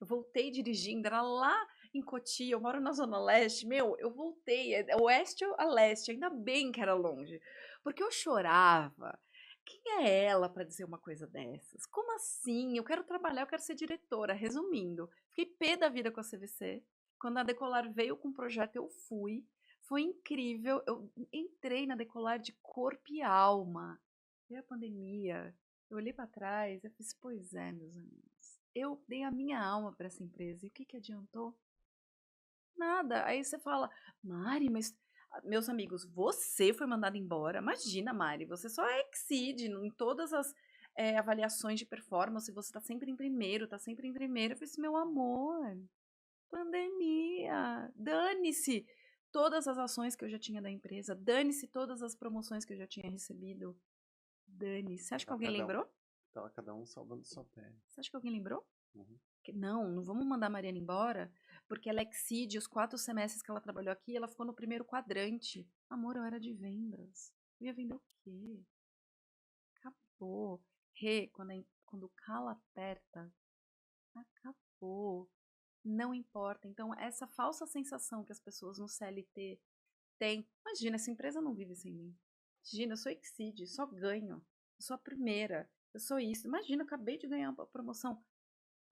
Eu voltei dirigindo, era lá em Cotia, eu moro na Zona Leste, eu voltei, oeste a leste, ainda bem que era longe, porque eu chorava. Quem é ela para dizer uma coisa dessas? Como assim? Eu quero trabalhar, eu quero ser diretora. Resumindo, fiquei pé da vida com a CVC. Quando a Decolar veio com o projeto, eu fui. Foi incrível. Eu entrei na Decolar de corpo e alma. Veio a pandemia. Eu olhei para trás e fiz, pois é, meus amigos. Eu dei a minha alma para essa empresa. E o que adiantou? Nada. Aí você fala, Mari, mas meus amigos, você foi mandada embora. Imagina, Mari, você só exceed em todas as avaliações de performance, você tá sempre em primeiro, tá sempre em primeiro. Eu falei assim, meu amor, pandemia, dane-se todas as ações que eu já tinha da empresa, dane-se todas as promoções que eu já tinha recebido, dane-se. Você acha que alguém lembrou? Tava cada um salvando sua pele. Você acha que alguém lembrou? Não vamos mandar a Mariana embora, porque ela excede os 4 semestres que ela trabalhou aqui, ela ficou no primeiro quadrante. Amor, eu era de vendas. Eu ia vender o quê? Acabou. Quando o calo aperta, acabou. Não importa. Então, essa falsa sensação que as pessoas no CLT têm, imagina, essa empresa não vive sem mim. Imagina, eu sou Exceed, só ganho. Eu sou a primeira. Eu sou isso. Imagina, eu acabei de ganhar uma promoção.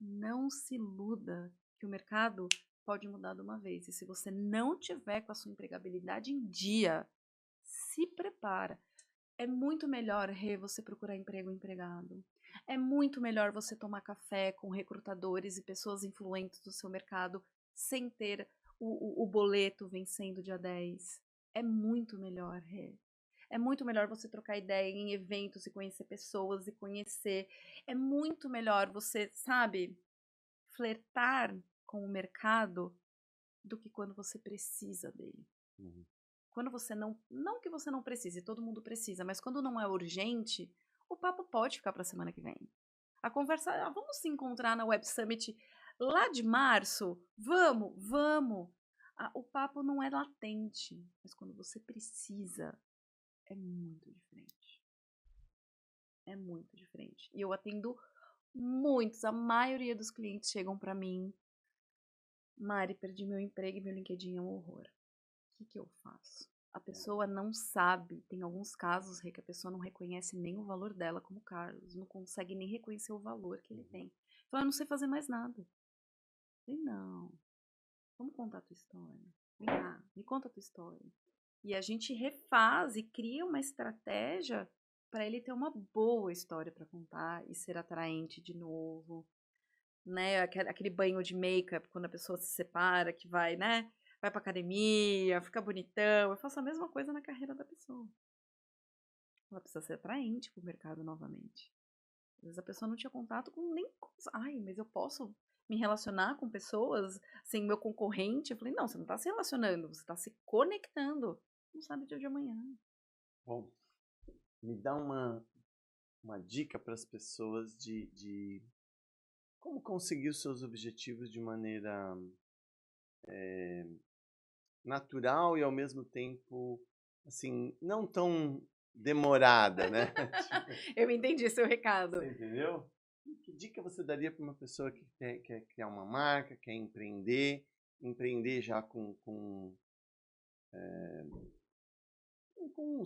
Não se iluda que o mercado pode mudar de uma vez. E se você não tiver com a sua empregabilidade em dia, se prepara. É muito melhor, Rê, você procurar emprego empregado. É muito melhor você tomar café com recrutadores e pessoas influentes do seu mercado sem ter o boleto vencendo dia 10. É muito melhor, Rê. É muito melhor você trocar ideia em eventos e conhecer pessoas e conhecer. É muito melhor você, sabe, flertar com o mercado do que quando você precisa dele. Uhum. Quando você não que você não precise, todo mundo precisa, mas quando não é urgente, o papo pode ficar para a semana que vem. A conversa, vamos se encontrar na Web Summit lá de março? Vamos, vamos. O papo não é latente, mas quando você precisa, é muito diferente. É muito diferente. E eu atendo muitos, a maioria dos clientes chegam para mim: Mari, perdi meu emprego e meu LinkedIn é um horror. O que eu faço? A pessoa não sabe, tem alguns casos, Rê, que a pessoa não reconhece nem o valor dela como Carlos, não consegue nem reconhecer o valor que ele tem. Fala, eu não sei fazer mais nada. Eu falei, não, vamos contar a tua história. Vem cá, me conta a tua história. E a gente refaz e cria uma estratégia para ele ter uma boa história para contar e ser atraente de novo, né? Aquele banho de make-up quando a pessoa se separa, que vai, né? Vai pra academia, fica bonitão. Eu faço a mesma coisa na carreira da pessoa. Ela precisa ser atraente pro mercado novamente. Às vezes a pessoa não tinha contato com nem. Ai, mas eu posso me relacionar com pessoas sem meu concorrente? Eu falei, não, você não tá se relacionando, você tá se conectando. Não sabe o dia de amanhã. Bom, me dá uma dica para as pessoas de como conseguir os seus objetivos de maneira natural e ao mesmo tempo, assim, não tão demorada, né? Eu entendi seu recado. Você entendeu? Que dica você daria para uma pessoa que quer criar uma marca, quer empreender já com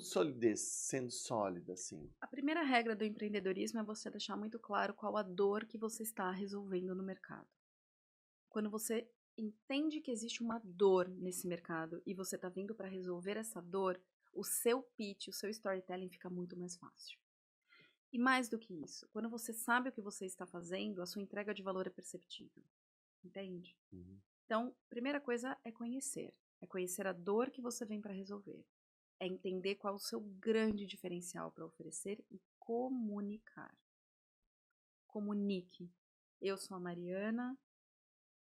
solidez, sendo sólida, assim? A primeira regra do empreendedorismo é você deixar muito claro qual a dor que você está resolvendo no mercado. Quando você entende que existe uma dor nesse mercado e você está vindo para resolver essa dor, o seu pitch, o seu storytelling fica muito mais fácil. E mais do que isso, quando você sabe o que você está fazendo, a sua entrega de valor é perceptível. Entende? Uhum. Então, primeira coisa é conhecer. É conhecer a dor que você vem para resolver. É entender qual é o seu grande diferencial para oferecer e comunicar. Comunique. Eu sou a Mariana,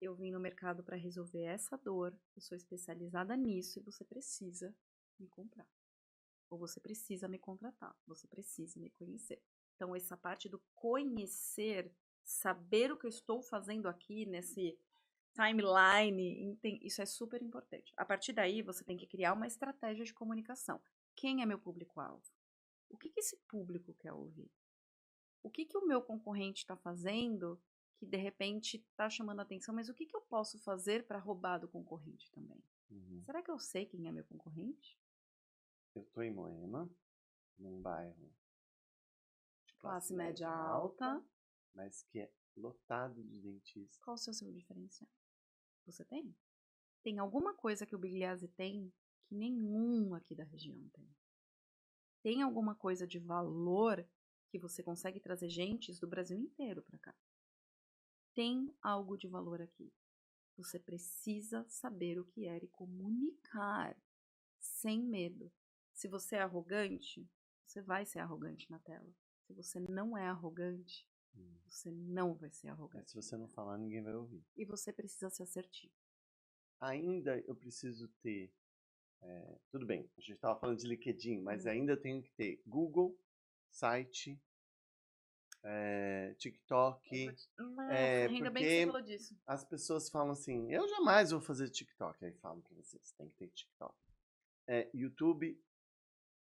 eu vim no mercado para resolver essa dor, eu sou especializada nisso e você precisa me comprar. Ou você precisa me contratar, você precisa me conhecer. Então, essa parte do conhecer, saber o que eu estou fazendo aqui nesse timeline, isso é super importante. A partir daí, você tem que criar uma estratégia de comunicação. Quem é meu público-alvo? O que esse público quer ouvir? O que o meu concorrente está fazendo que de repente está chamando a atenção, mas o que eu posso fazer para roubar do concorrente também? Uhum. Será que eu sei quem é meu concorrente? Eu estou em Moema, num bairro de Classe média alta. mas que é lotado de dentistas. Qual o seu diferencial? Você tem? Tem alguma coisa que o Bigliese tem que nenhum aqui da região tem? Tem alguma coisa de valor que você consegue trazer gentes do Brasil inteiro para cá? Tem algo de valor aqui. Você precisa saber o que é e comunicar sem medo. Se você é arrogante, você vai ser arrogante na tela. Se você não é arrogante, você não vai ser Mas arrogante. se você não falar, ninguém vai ouvir. E você precisa ser assertivo. Ainda eu preciso ter. Tudo bem, a gente estava falando de LinkedIn, mas ainda eu tenho que ter Google, site, TikTok. Ainda bem que você Porque falou disso. as pessoas falam assim: eu jamais vou fazer TikTok. Aí falam para vocês: tem que ter TikTok. YouTube,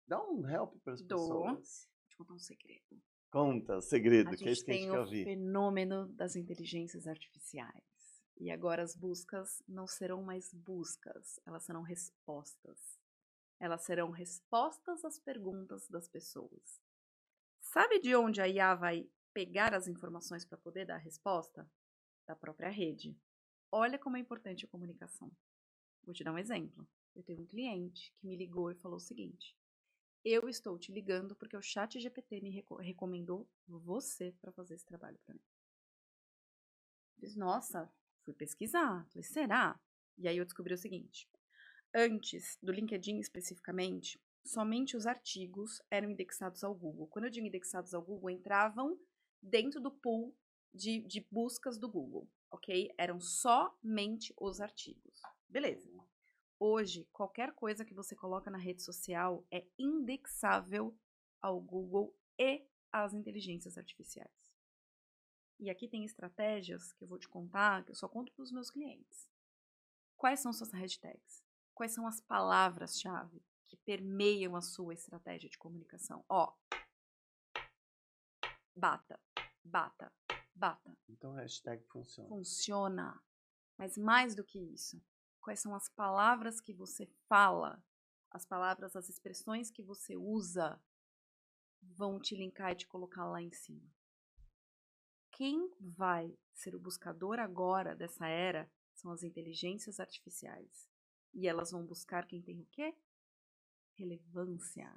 dá um help para as Dou. Vou pessoas. te contar um segredo. Conta o segredo, A que é isso gente que a gente tem quer o ouvir. fenômeno das inteligências artificiais. E agora as buscas não serão mais buscas, elas serão respostas. Elas serão respostas às perguntas das pessoas. Sabe de onde a IA vai pegar as informações para poder dar a resposta? Da própria rede. Olha como é importante a comunicação. Vou te dar um exemplo. Eu tenho um cliente que me ligou e falou o seguinte: Eu estou te ligando porque o ChatGPT me recomendou você para fazer esse trabalho para mim. Fiz, nossa, fui pesquisar. Falei, será? E aí eu descobri o seguinte. Antes do LinkedIn especificamente, somente os artigos eram indexados ao Google. Quando eu digo indexados ao Google, entravam dentro do pool de buscas do Google, ok? Eram somente os artigos. Beleza. Hoje, qualquer coisa que você coloca na rede social é indexável ao Google e às inteligências artificiais. E aqui tem estratégias que eu vou te contar, que eu só conto para os meus clientes. Quais são suas hashtags? Quais são as palavras-chave que permeiam a sua estratégia de comunicação? Ó, bata, bata, bata. Então, hashtag funciona. Funciona. Mas mais do que isso, quais são as palavras que você fala, as palavras, as expressões que você usa vão te linkar e te colocar lá em cima. Quem vai ser o buscador agora dessa era são as inteligências artificiais. E elas vão buscar quem tem o quê? Relevância.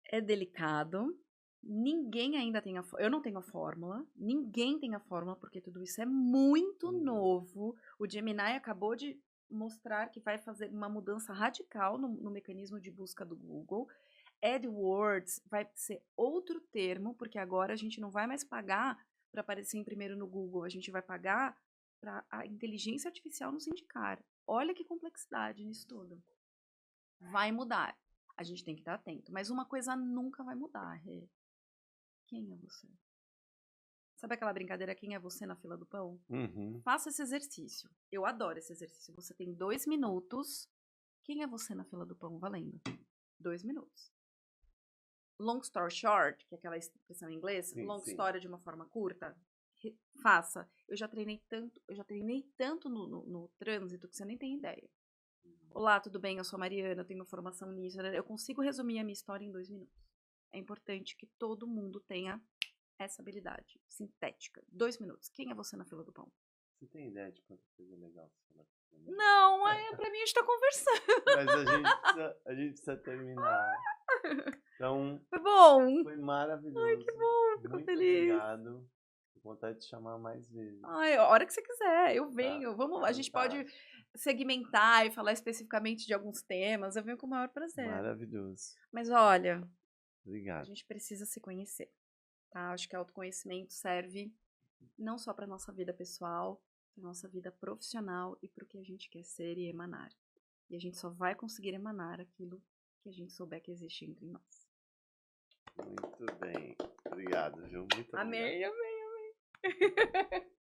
É delicado. Ninguém ainda tem eu não tenho a fórmula. Ninguém tem a fórmula, porque tudo isso é muito novo. O Gemini acabou de mostrar que vai fazer uma mudança radical no mecanismo de busca do Google. AdWords vai ser outro termo, porque agora a gente não vai mais pagar para aparecer em primeiro no Google, a gente vai pagar para a inteligência artificial nos indicar. Olha que complexidade nisso tudo. Vai mudar. A gente tem que estar atento. Mas uma coisa nunca vai mudar, Rê. Quem é você? Sabe aquela brincadeira, quem é você na fila do pão? Uhum. Faça esse exercício. Eu adoro esse exercício. Você tem 2 minutos. Quem é você na fila do pão? Valendo. 2 minutos. Long story short, que é aquela expressão em inglês, Sim, long sim. story de uma forma curta, faça. Eu já treinei tanto no trânsito que você nem tem ideia. Olá, tudo bem? Eu sou a Mariana, eu tenho uma formação nisso. Eu consigo resumir a minha história em 2 minutos. É importante que todo mundo tenha essa habilidade sintética. 2 minutos. Quem é você na fila do pão? Você tem ideia de quanta coisa legal você falou? Não, pra mim a gente tá conversando. Mas a gente precisa terminar. Então, Foi bom. foi maravilhoso. Ai, que bom, fico Muito feliz. obrigado. Tô com vontade de chamar mais vezes. Ai, a hora que você quiser, eu Tá, venho. Vamos, a gente pode fantástico. segmentar e falar especificamente de alguns temas. Eu venho com o maior prazer. Maravilhoso. Mas olha, a Obrigado. gente precisa se conhecer, tá? Acho que autoconhecimento serve não só para nossa vida pessoal, para nossa vida profissional e para o que a gente quer ser e emanar. E a gente só vai conseguir emanar aquilo que a gente souber que existe entre nós. Muito bem. Obrigado, Ju. Muito obrigado. Amei, amei, amei.